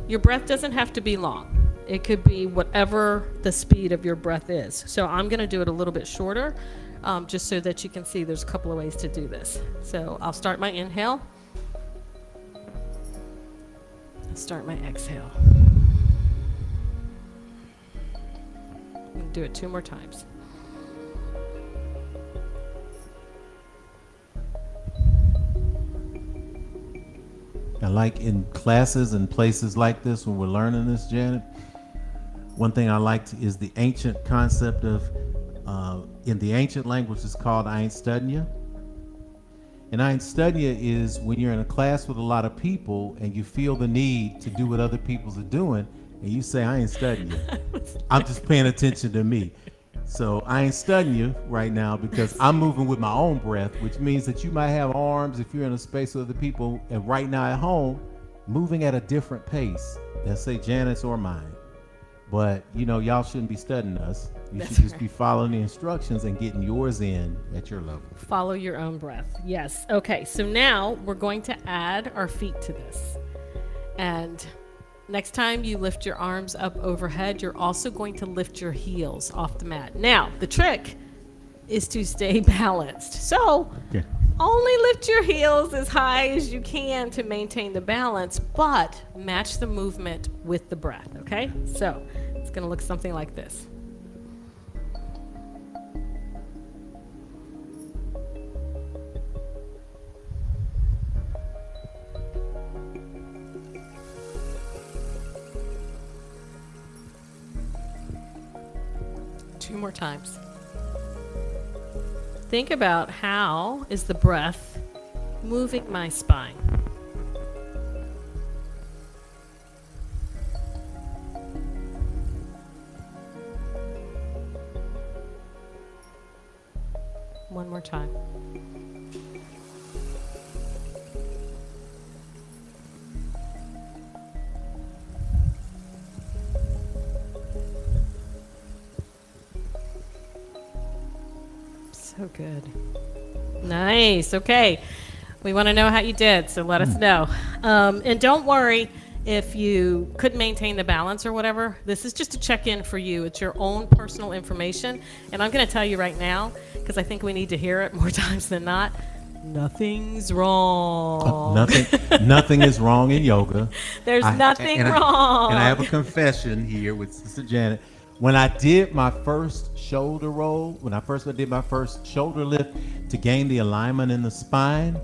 your breath doesn't have to be long. It could be whatever the speed of your breath is. So I'm going to do it a little bit shorter, just so that you can see there's a couple of ways to do this. So I'll start my inhale. Start my exhale. And do it 2 more times. Now, like in classes and places like this, when we're learning this, Janet, one thing I liked is the ancient concept of, in the ancient language, it's called Einstudnia. And Einstudnia is when you're in a class with a lot of people and you feel the need to do what other people are doing, and you say, I ain't studying you. I'm just paying attention to me. So I ain't studying you right now because I'm moving with my own breath, which means that you might have arms if you're in a space with other people, and right now at home, moving at a different pace than say Janet's or mine. But y'all shouldn't be studying us. You should just be following the instructions and getting yours in at your level. Follow your own breath. Yes. Okay. So now we're going to add our feet to this. And next time you lift your arms up overhead, you're also going to lift your heels off the mat. Now, the trick is to stay balanced. So only lift your heels as high as you can to maintain the balance, but match the movement with the breath. Okay? So it's going to look something like this. Two more times. Think about how is the breath moving my spine. One more time. So good. Nice. Okay. We want to know how you did, so let us know. And don't worry if you couldn't maintain the balance or whatever, this is just a check-in for you. It's your own personal information. And I'm going to tell you right now, because I think we need to hear it more times than not, nothing's wrong. Nothing is wrong in yoga. There's nothing wrong. And I have a confession here with Sister Janet. When I did my first shoulder roll, when I first did my first shoulder lift to gain the alignment in the spine,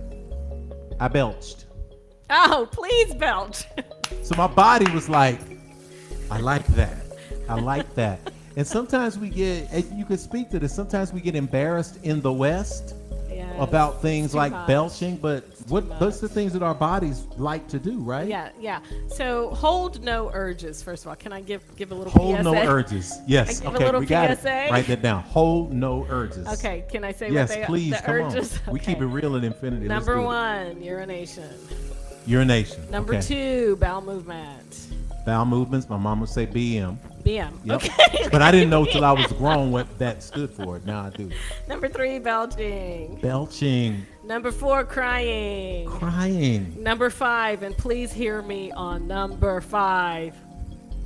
I belched. Oh, please belch. So my body was like, I like that. I like that. And sometimes we get, and you can speak to this, sometimes we get embarrassed in the West about things like belching, but what's the things that our bodies like to do, right? Yeah. So hold no urges, first of all. Can I give a little hold PSA? No urges. Yes. I give okay, a little we got PSA? it. Write that down. Hold no urges. Okay, can I say yes, what they please, the come urges? on. We keep it real at Infinity. Number 1, urination. Urination. Number 2, bowel movement. Bowel movements, my mom would say BM. BM. Yep. Okay. But I didn't know till I was grown what that stood for. Now I do. Number 3, belching. Belching. Number 4, crying. Crying. Number 5, and please hear me on number 5,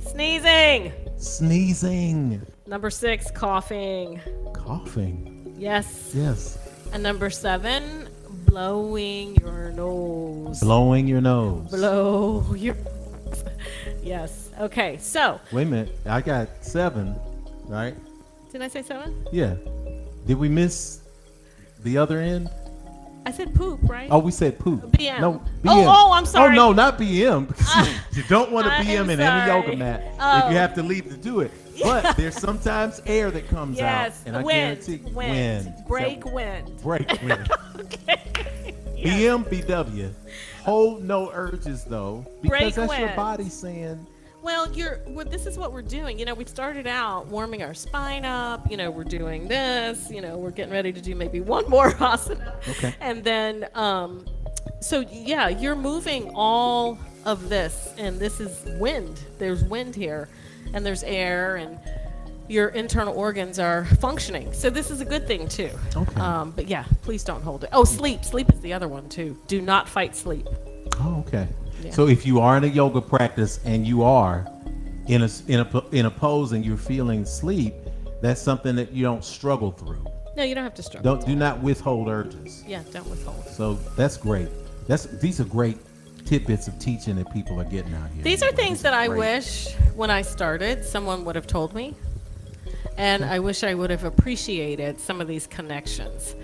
sneezing. Sneezing. Number 6, coughing. Coughing. Yes. Yes. And number 7, blowing your nose. Blowing your nose. Blow your Yes. Okay. So. Wait a minute. I got 7, right? Did I say 7? Yeah. Did we miss the other end? I said poop, right? Oh, we said poop. BM. No, BM. Oh, I'm sorry. Oh, no, not BM. Because you don't want to I BM am in any sorry. yoga mat Oh. if you have to leave to do it. But there's sometimes air that comes Yes. out. And I Wind. guarantee Wind. Break So, wind. Break wind. Okay. BM, BW. Hold no urges, though. Because Break that's your wind. body saying, Well, this is what we're doing. We started out warming our spine up. We're doing this. We're getting ready to do maybe one more asana. Okay. And then, so yeah, you're moving all of this, and this is wind. There's wind here, and there's air, and your internal organs are functioning. So this is a good thing too. Okay. But yeah, please don't hold it. Oh, sleep. Sleep is the other one too. Do not fight sleep. oh, okay. Yeah. So if you are in a yoga practice and you are in a pose and you're feeling sleep, that's something that you don't struggle through. No, you don't have to struggle. Do not withhold urges. Yeah, don't withhold. So that's great. These are great tidbits of teaching that people are getting out here. These are things that I great. wish when I started someone would have told me. And I wish I would have appreciated some of these connections,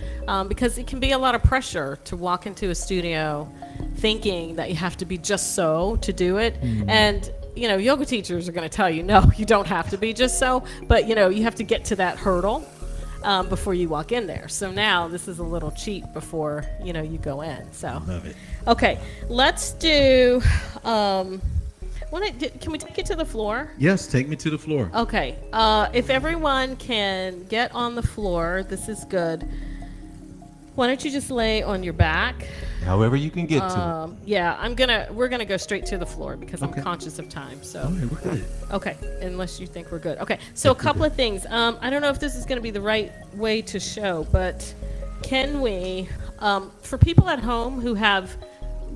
because it can be a lot of pressure to walk into a studio thinking that you have to be just so to do it. And, yoga teachers are going to tell you, no, you don't have to be just so, but, you have to get to that hurdle before you walk in there. So now this is a little cheat before, you go in. So, Love it. okay, let's do, can we take it to the floor? Yes, take me to the floor. Okay. If everyone can get on the floor, this is good. Why don't you just lay on your back? However you can get to it. Yeah, we're gonna go straight to the floor because I'm Okay. conscious of time. So All right, we're good. okay, unless you think we're good. Okay. So a couple of things. I don't know if this is gonna be the right way to show, but can we, for people at home who have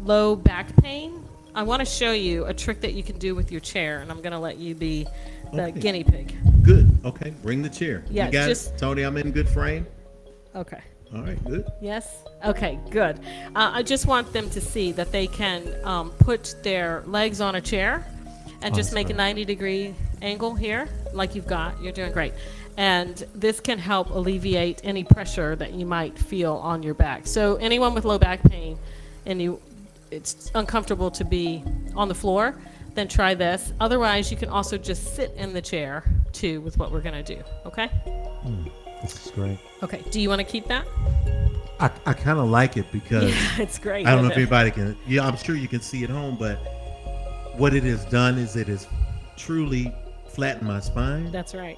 low back pain, I want to show you a trick that you can do with your chair, and I'm going to let you be the Okay. guinea pig. Good. Okay, bring the chair. Yeah, you got just- it? Tony, I'm in good frame. Okay. All right, good. Yes? Okay, good. I just want them to see that they can put their legs on a chair and just that's make a right. 90-degree angle here, like you've got. You're doing great. And this can help alleviate any pressure that you might feel on your back. So anyone with low back pain and it's uncomfortable to be on the floor, then try this. Otherwise, you can also just sit in the chair too with what we're going to do. Okay? This is great. Okay. Do you want to keep that? I kind of like it because It's great. I don't know if isn't it? anybody can. Yeah, I'm sure you can see at home, but what it has done is it has truly flattened my spine. That's right.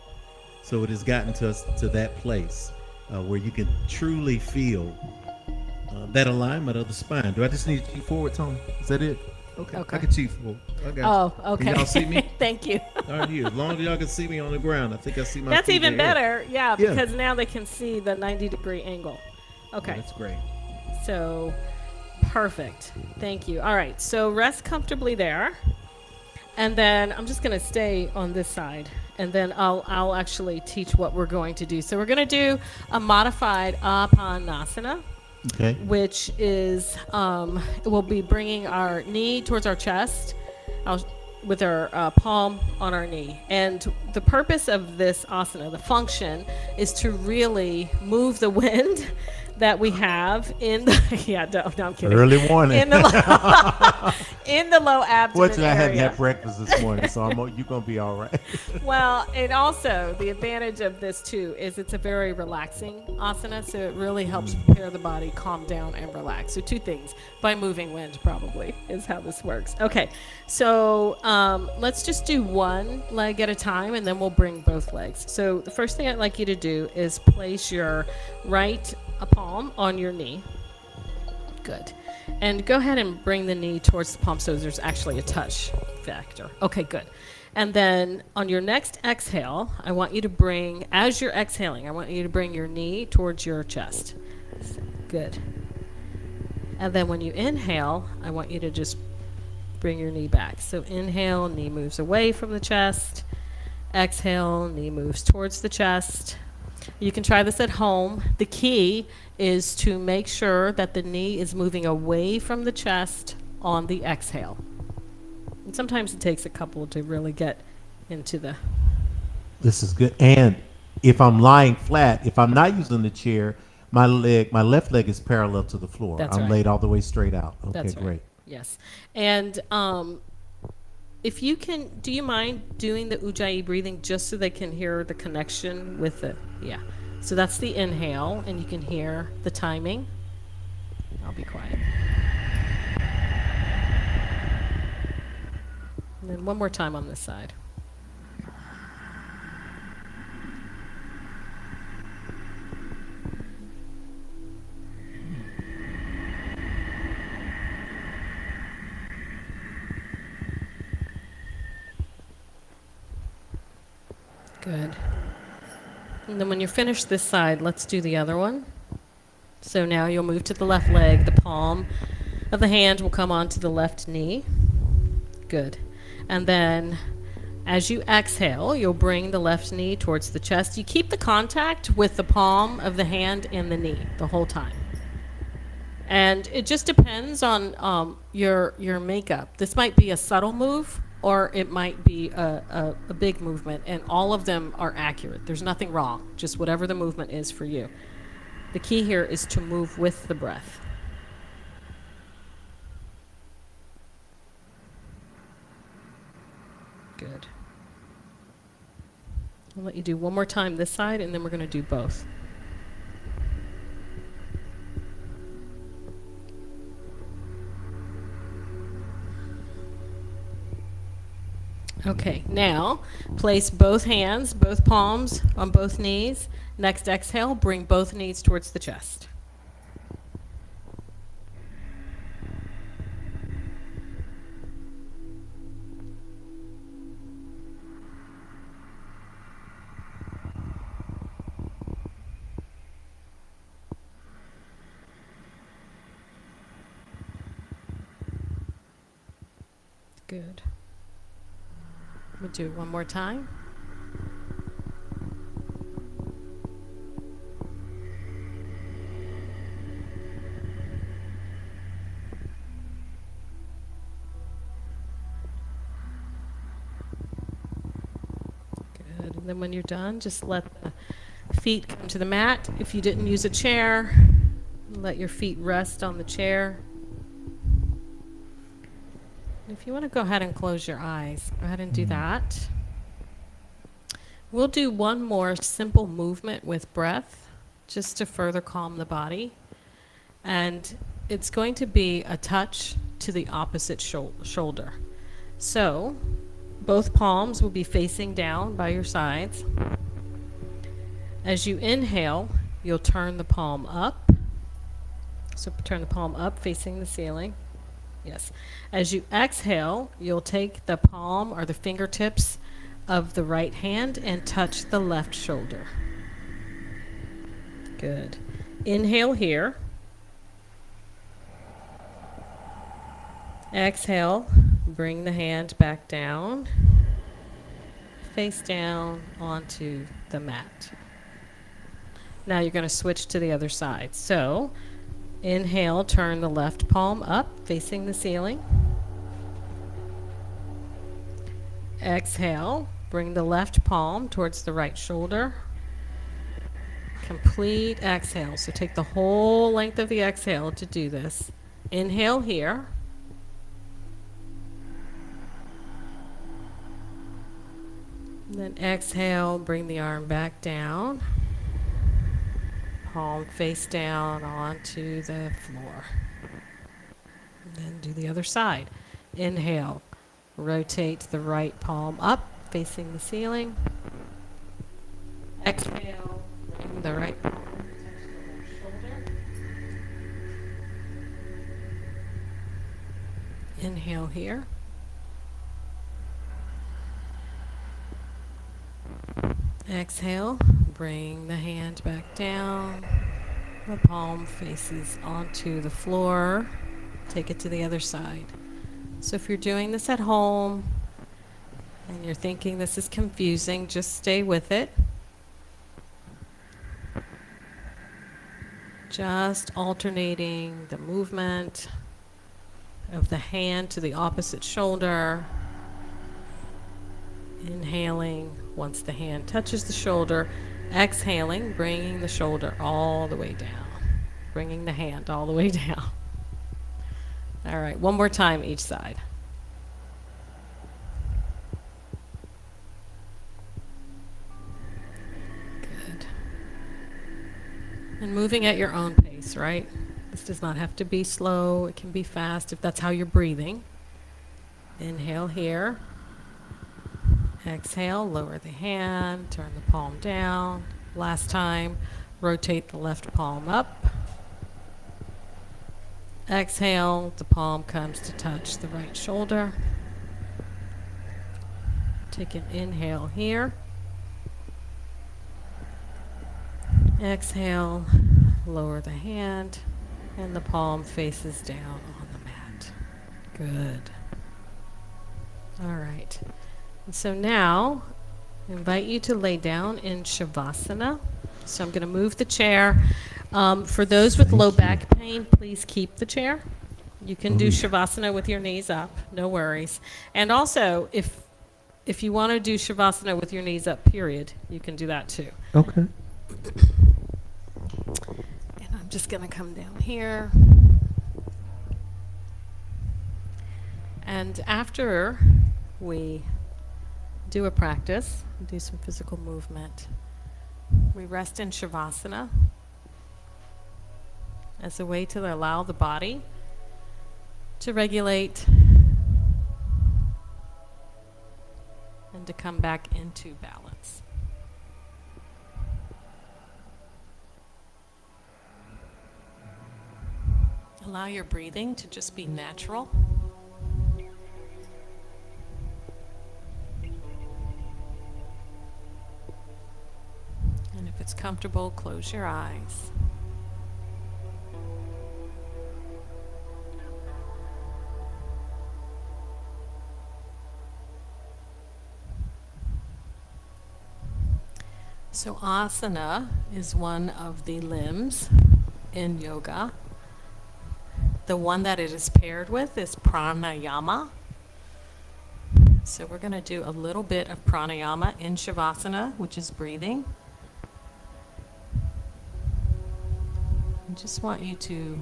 So it has gotten to that place where you can truly feel that alignment of the spine. Do I just need to cheat forward, Tony? Is that it? Okay. Okay. I can cheat forward. I got Oh, okay. Can y'all see me? Thank you. All right, here. As long as y'all can see me on the ground, I think I see my That's feet even in the air. better. Yeah, Yeah. because now they can see the 90-degree angle. Okay. That's great. So, perfect. Thank you. All right. So rest comfortably there. And then I'm just going to stay on this side, and then I'll actually teach what we're going to do. So we're going to do a modified Apanasana, Okay. which is we'll be bringing our knee towards our chest with our palm on our knee. And the purpose of this asana, the function, is to really move the wind that we have in the no, I'm kidding. Early morning. In the in the low abdomen Fortunately, I hadn't area. had breakfast this morning, so you're going to be all right. Well, and also the advantage of this too is it's a very relaxing asana, so it really helps prepare the body, calm down, and relax. So two things by moving wind probably is how this works. Okay, so let's just do one leg at a time, and then we'll bring both legs. So the first thing I'd like you to do is place your right palm on your knee. Good. And go ahead and bring the knee towards the palm so there's actually a touch factor. Okay, good. And then on your next exhale, I want you to bring, as you're exhaling, I want you to bring your knee towards your chest. Good. And then when you inhale, I want you to just bring your knee back. So inhale, knee moves away from the chest. Exhale, knee moves towards the chest. You can try this at home. The key is to make sure that the knee is moving away from the chest on the exhale. And sometimes it takes a couple to really get into the... This is good. And if I'm lying flat, if I'm not using the chair, my left leg is parallel to the floor. That's I'm right. laid all the way straight out. Okay, That's right. great. Yes. And if you can, do you mind doing the Ujjayi breathing just so they can hear the connection with the, yeah. So that's the inhale, and you can hear the timing. I'll be quiet. And then one more time on this side. Good. And then when you're finished this side, let's do the other one. So now you'll move to the left leg. The palm of the hand will come onto the left knee. Good. And then as you exhale, you'll bring the left knee towards the chest. You keep the contact with the palm of the hand and the knee the whole time. And it just depends on your makeup. This might be a subtle move, or it might be a big movement, and all of them are accurate. There's nothing wrong, just whatever the movement is for you. The key here is to move with the breath. Good. I'll let you do one more time this side, and then we're going to do both. Okay, now place both hands, both palms on both knees. Next exhale, bring both knees towards the chest. Good. We'll do it one more time. Good. And then when you're done, just let the feet come to the mat. If you didn't use a chair, let your feet rest on the chair. If you want to go ahead and close your eyes, go ahead and do that. We'll do one more simple movement with breath just to further calm the body. And it's going to be a touch to the opposite shoulder. So both palms will be facing down by your sides. As you inhale, you'll turn the palm up. So turn the palm up facing the ceiling. Yes. As you exhale, you'll take the palm or the fingertips of the right hand and touch the left shoulder. Good. Inhale here. Exhale. bring the hand back down, face down onto the mat. Now you're going to switch to the other side. So inhale, turn the left palm up, facing the ceiling. Exhale, bring the left palm towards the right shoulder. Complete exhale. So take the whole length of the exhale to do this. Inhale here. Then exhale, bring the arm back down. Palm face down onto the floor. And then do the other side. Inhale, rotate the right palm up, facing the ceiling. Exhale, bring the right palm touch the left shoulder. Inhale here. Exhale, bring the hand back down. The palm faces onto the floor. Take it to the other side. So if you're doing this at home and you're thinking this is confusing, just stay with it. Just alternating the movement of the hand to the opposite shoulder. Inhaling once the hand touches the shoulder. Exhaling, bringing the shoulder all the way down. Bringing the hand all the way down. All right, one more time each side. Good. And moving at your own pace, right? This does not have to be slow. It can be fast if that's how you're breathing. Inhale here. Exhale, lower the hand, turn the palm down. Last time, rotate the left palm up. Exhale, the palm comes to touch the right shoulder. Take an inhale here. Exhale, lower the hand, and the palm faces down on the mat. Good. All right. And so now, I invite you to lay down in Shavasana. So I'm going to move the chair. For those with low back pain, please keep the chair. You can do Shavasana with your knees up, no worries. And also, if you want to do Shavasana with your knees up, period, you can do that too. Okay. And I'm just going to come down here. And after we do a practice, do some physical movement, we rest in Shavasana as a way to allow the body to regulate and to come back into balance. Allow your breathing to just be natural. And if it's comfortable, close your eyes. So asana is one of the limbs in yoga. The one that it is paired with is pranayama. So we're going to do a little bit of pranayama in Shavasana, which is breathing. I just want you to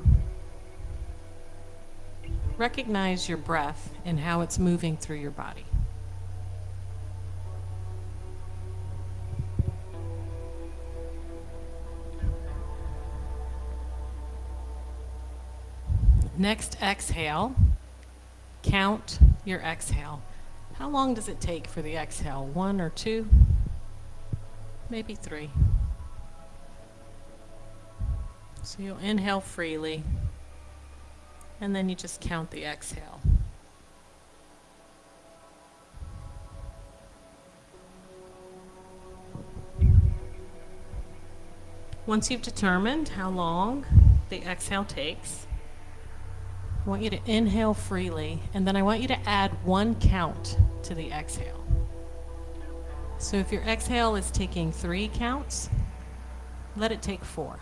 recognize your breath and how it's moving through your body. Next exhale, count your exhale. How long does it take for the exhale? 1 or 2? Maybe 3. So you'll inhale freely, and then you just count the exhale. Once you've determined how long the exhale takes, I want you to inhale freely, and then I want you to add 1 count to the exhale. So if your exhale is taking 3 counts, let it take 4.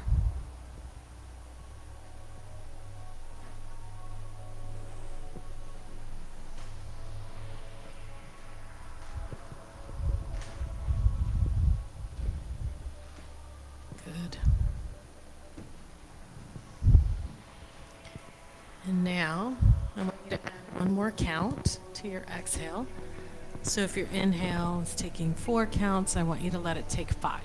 Good. And now I want you to add 1 more count to your exhale. So if your inhale is taking 4 counts, I want you to let it take 5.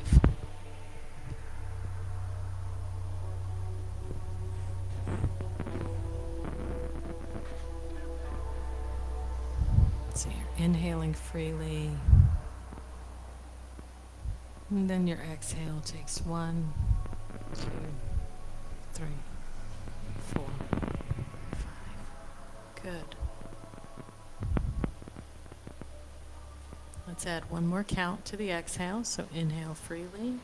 So you're inhaling freely. And then your exhale takes 1, 2, 3, 4, 5. Good. Let's add 1 more count to the exhale. So inhale freely.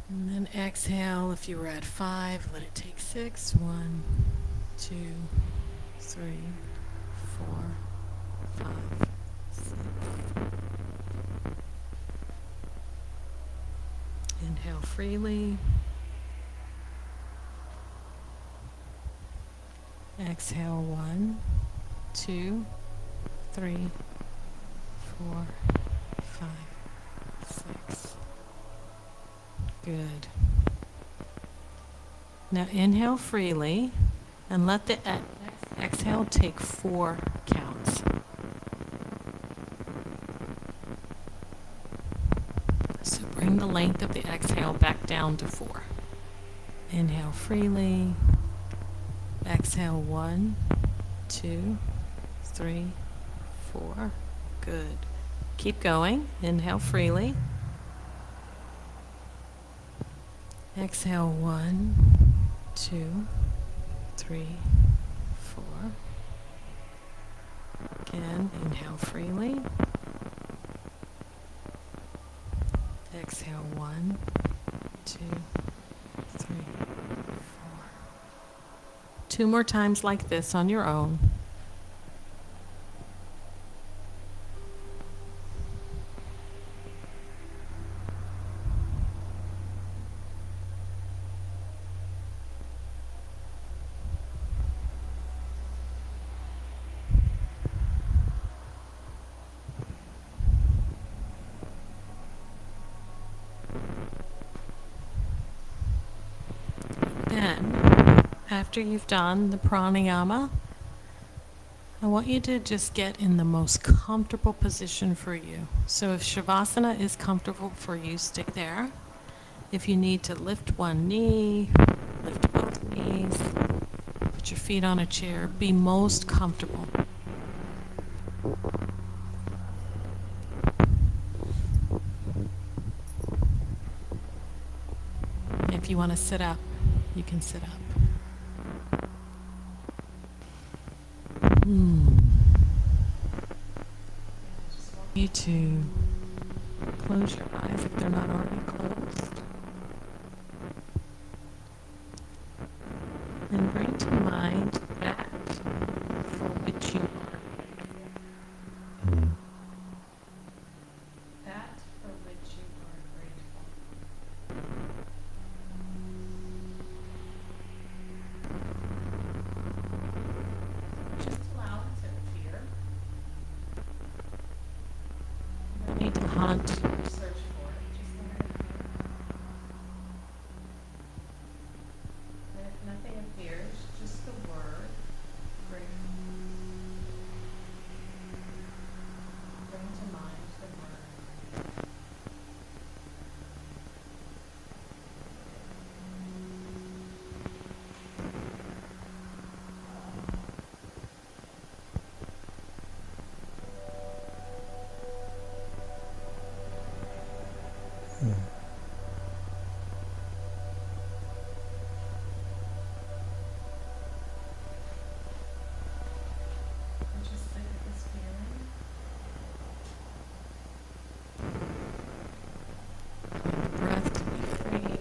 And then exhale, if you were at 5, let it take 6. 1, 2, 3, 4, 5, 6. Inhale freely. Exhale 1, 2, 3, 4, 5, 6. Good. Now inhale freely and let the exhale take 4 counts. So bring the length of the exhale back down to 4. Inhale freely. Exhale 1, 2, 3, 4. Good. Keep going. Inhale freely. Exhale 1, 2, 3, 4. Again, inhale freely. Exhale 1, 2, 3, 4. 2 more times like this on your own. Then, after you've done the pranayama, I want you to just get in the most comfortable position for you. So if Shavasana is comfortable for you, stick there. If you need to lift one knee, lift both knees, put your feet on a chair, be most comfortable. If you want to sit up, you can sit up. Just want you to close your eyes if they're not already closed. And bring to mind that for which you are grateful. That for which you are grateful. Just allow it to appear. You don't need to hunt or search for it. Just let it appear. And if nothing appears, just the word grateful. Bring to mind the word. And just sit with this feeling. Allow the breath to be free.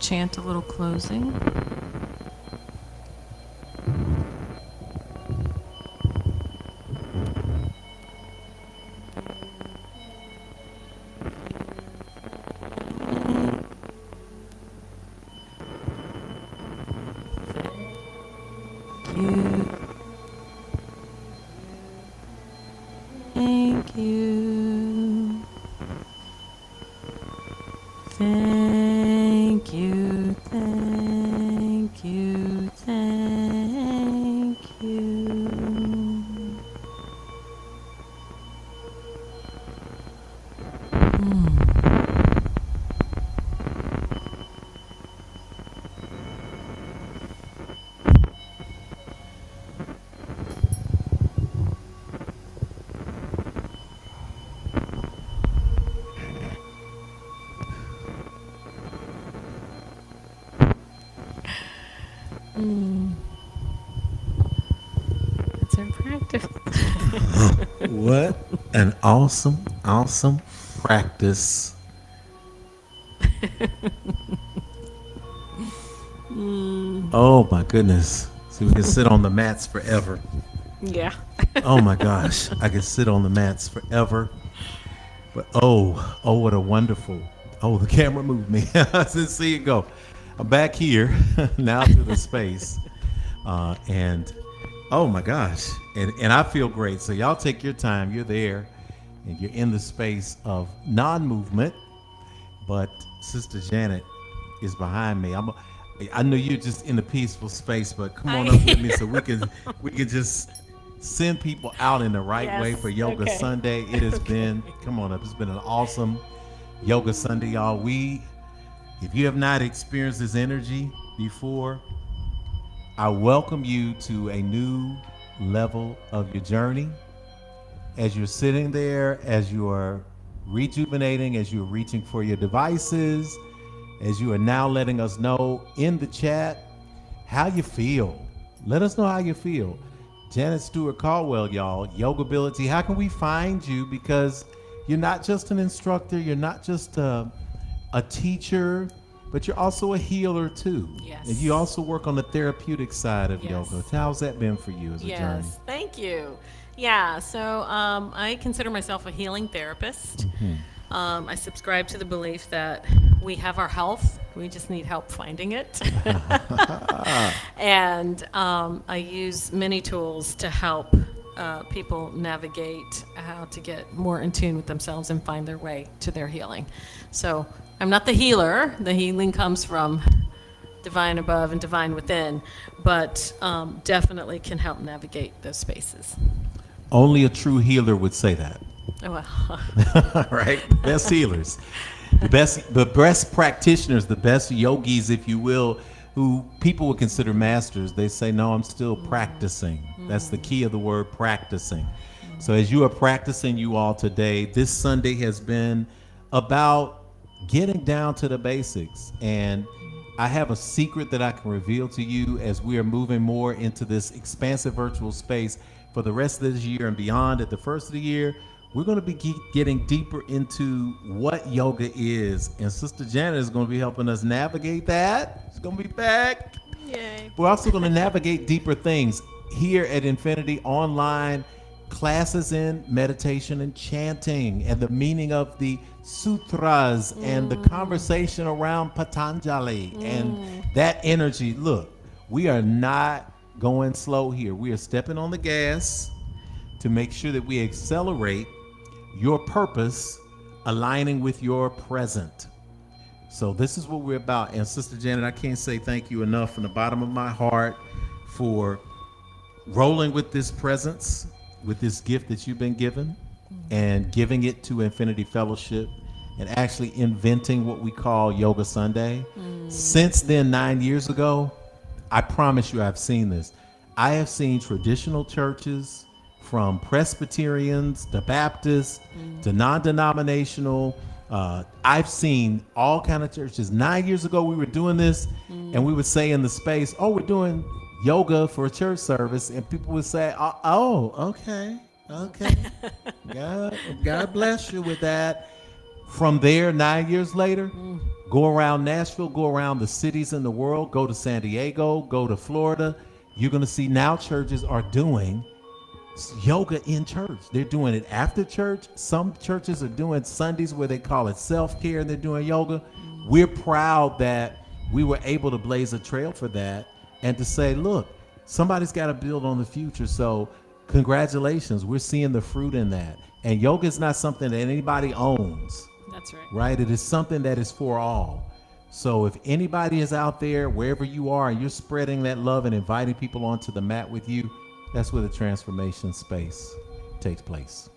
chant a little closing. Thank you. Thank you. Thank you. Thank you. It's in practice. What an awesome, awesome practice. Oh my goodness. So we can sit on the mats forever. Yeah. Oh my gosh. I can sit on the mats forever. But oh, what a wonderful. Oh, the camera moved me. I didn't see it go. I'm back here now to the space. And oh my gosh. And I feel great. So y'all take your time. You're there and you're in the space of non-movement. But Sister Janet is behind me. I know you're just in a peaceful space, but come on up with me so we can just send people out in the right way for Yoga Sunday. It has been, come on up, it's been an awesome Yoga Sunday, y'all. If you have not experienced this energy before, I welcome you to a new level of your journey. As you're sitting there, as you are rejuvenating, as you're reaching for your devices, as you are now letting us know in the chat how you feel. Let us know how you feel. Janet Stewart Caldwell, y'all, Yogability. How can we find you? Because you're not just an instructor, you're not just a teacher, but you're also a healer too. Yes. And you also work on the therapeutic side of yoga. How's that been for you as a journey? Yes, thank you. Yeah, so I consider myself a healing therapist. I subscribe to the belief that we have our health, we just need help finding it. And I use many tools to help people navigate how to get more in tune with themselves and find their way to their healing. So I'm not the healer. The healing comes from divine above and divine within, but definitely can help navigate those spaces. Only a true healer would say that. Oh, well. Right? Best healers. The best practitioners, the best yogis, if you will, who people would consider masters, they say, no, I'm still practicing. That's the key of the word practicing. So as you are practicing, you all today, this Sunday has been about getting down to the basics. And I have a secret that I can reveal to you as we are moving more into this expansive virtual space for the rest of this year and beyond. At the first of the year, we're going to be getting deeper into what yoga is. And Sister Janet is going to be helping us navigate that. She's going to be back. Yay. We're also going to navigate deeper things here at Infinity online, classes in meditation and chanting and the meaning of the sutras and the conversation around Patanjali and that energy. Look, we are not going slow here. We are stepping on the gas to make sure that we accelerate your purpose aligning with your present. So this is what we're about. And Sister Janet, I can't say thank you enough from the bottom of my heart for rolling with this presence, with this gift that you've been given and giving it to Infinity Fellowship and actually inventing what we call Yoga Sunday. Since then, 9 years ago, I promise you I've seen this. I have seen traditional churches from Presbyterians to Baptists to non-denominational. I've seen all kind of churches. 9 years ago, we were doing this and we would say in the space, oh, we're doing yoga for a church service. And people would say, oh, okay. God bless you with that. From there, 9 years later, go around Nashville, go around the cities in the world, go to San Diego, go to Florida. You're going to see now churches are doing yoga in church. They're doing it after church. Some churches are doing Sundays where they call it self-care and they're doing yoga. We're proud that we were able to blaze a trail for that and to say, look, somebody's got to build on the future. So congratulations. We're seeing the fruit in that. And yoga is not something that anybody owns. That's right. Right? It is something that is for all. So if anybody is out there, wherever you are, and you're spreading that love and inviting people onto the mat with you, that's where the transformation space takes place.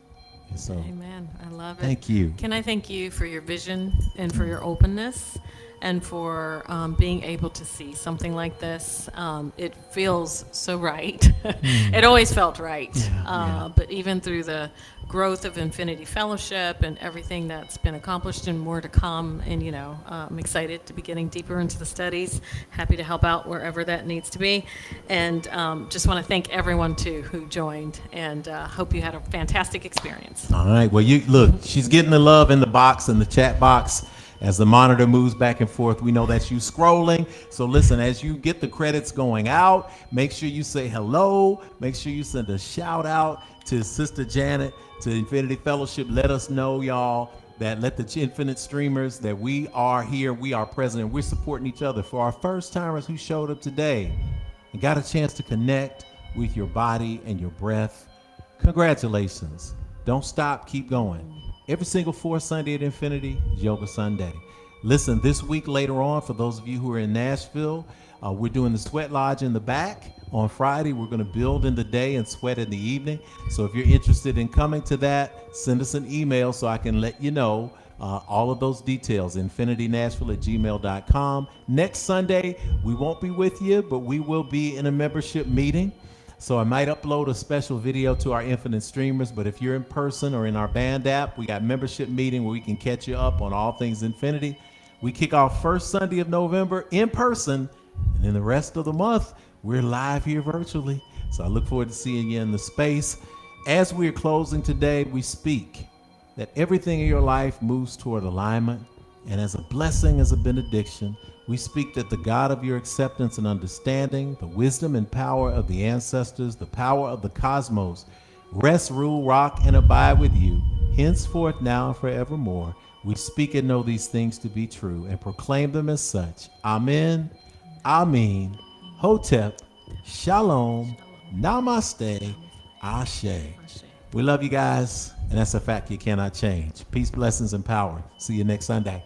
And so, Amen. I love it. thank you. Can I thank you for your vision and for your openness and for being able to see something like this? It feels so right. It always felt right. Yeah. But even through the growth of Infinity Fellowship and everything that's been accomplished and more to come, and I'm excited to be getting deeper into the studies. Happy to help out wherever that needs to be, and just want to thank everyone too who joined, and hope you had a fantastic experience. All right. Well, you look, she's getting the love in the box, in the chat box. As the monitor moves back and forth, we know that's you scrolling. So listen, as you get the credits going out, make sure you say hello. Make sure you send a shout out to Sister Janet, to Infinity Fellowship. Let us know, y'all, that let the Infinite Streamers, that we are here, we are present, and we're supporting each other. For our first timers who showed up today and got a chance to connect with your body and your breath, congratulations. Don't stop, keep going. Every single fourth Sunday at Infinity is Yoga Sunday. Listen, this week later on, for those of you who are in Nashville, we're doing the Sweat Lodge in the back. On Friday, we're going to build in the day and sweat in the evening. So if you're interested in coming to that, send us an email so I can let you know all of those details, infinitynashville@gmail.com. Next Sunday, we won't be with you, but we will be in a membership meeting. So I might upload a special video to our Infinite Streamers, but if you're in person or in our band app, we got membership meeting where we can catch you up on all things Infinity. We kick off first Sunday of November in person, and then the rest of the month, we're live here virtually. So I look forward to seeing you in the space. As we're closing today, we speak that everything in your life moves toward alignment, and as a blessing, as a benediction, we speak that the God of your acceptance and understanding, the wisdom and power of the ancestors, the power of the cosmos, rest, rule, rock, and abide with you, henceforth, now, and forevermore. We speak and know these things to be true and proclaim them as such. Amen, Amen, Hotep, Shalom, Namaste, Ashe. We love you guys, and that's a fact you cannot change. Peace, blessings, and power. See you next Sunday.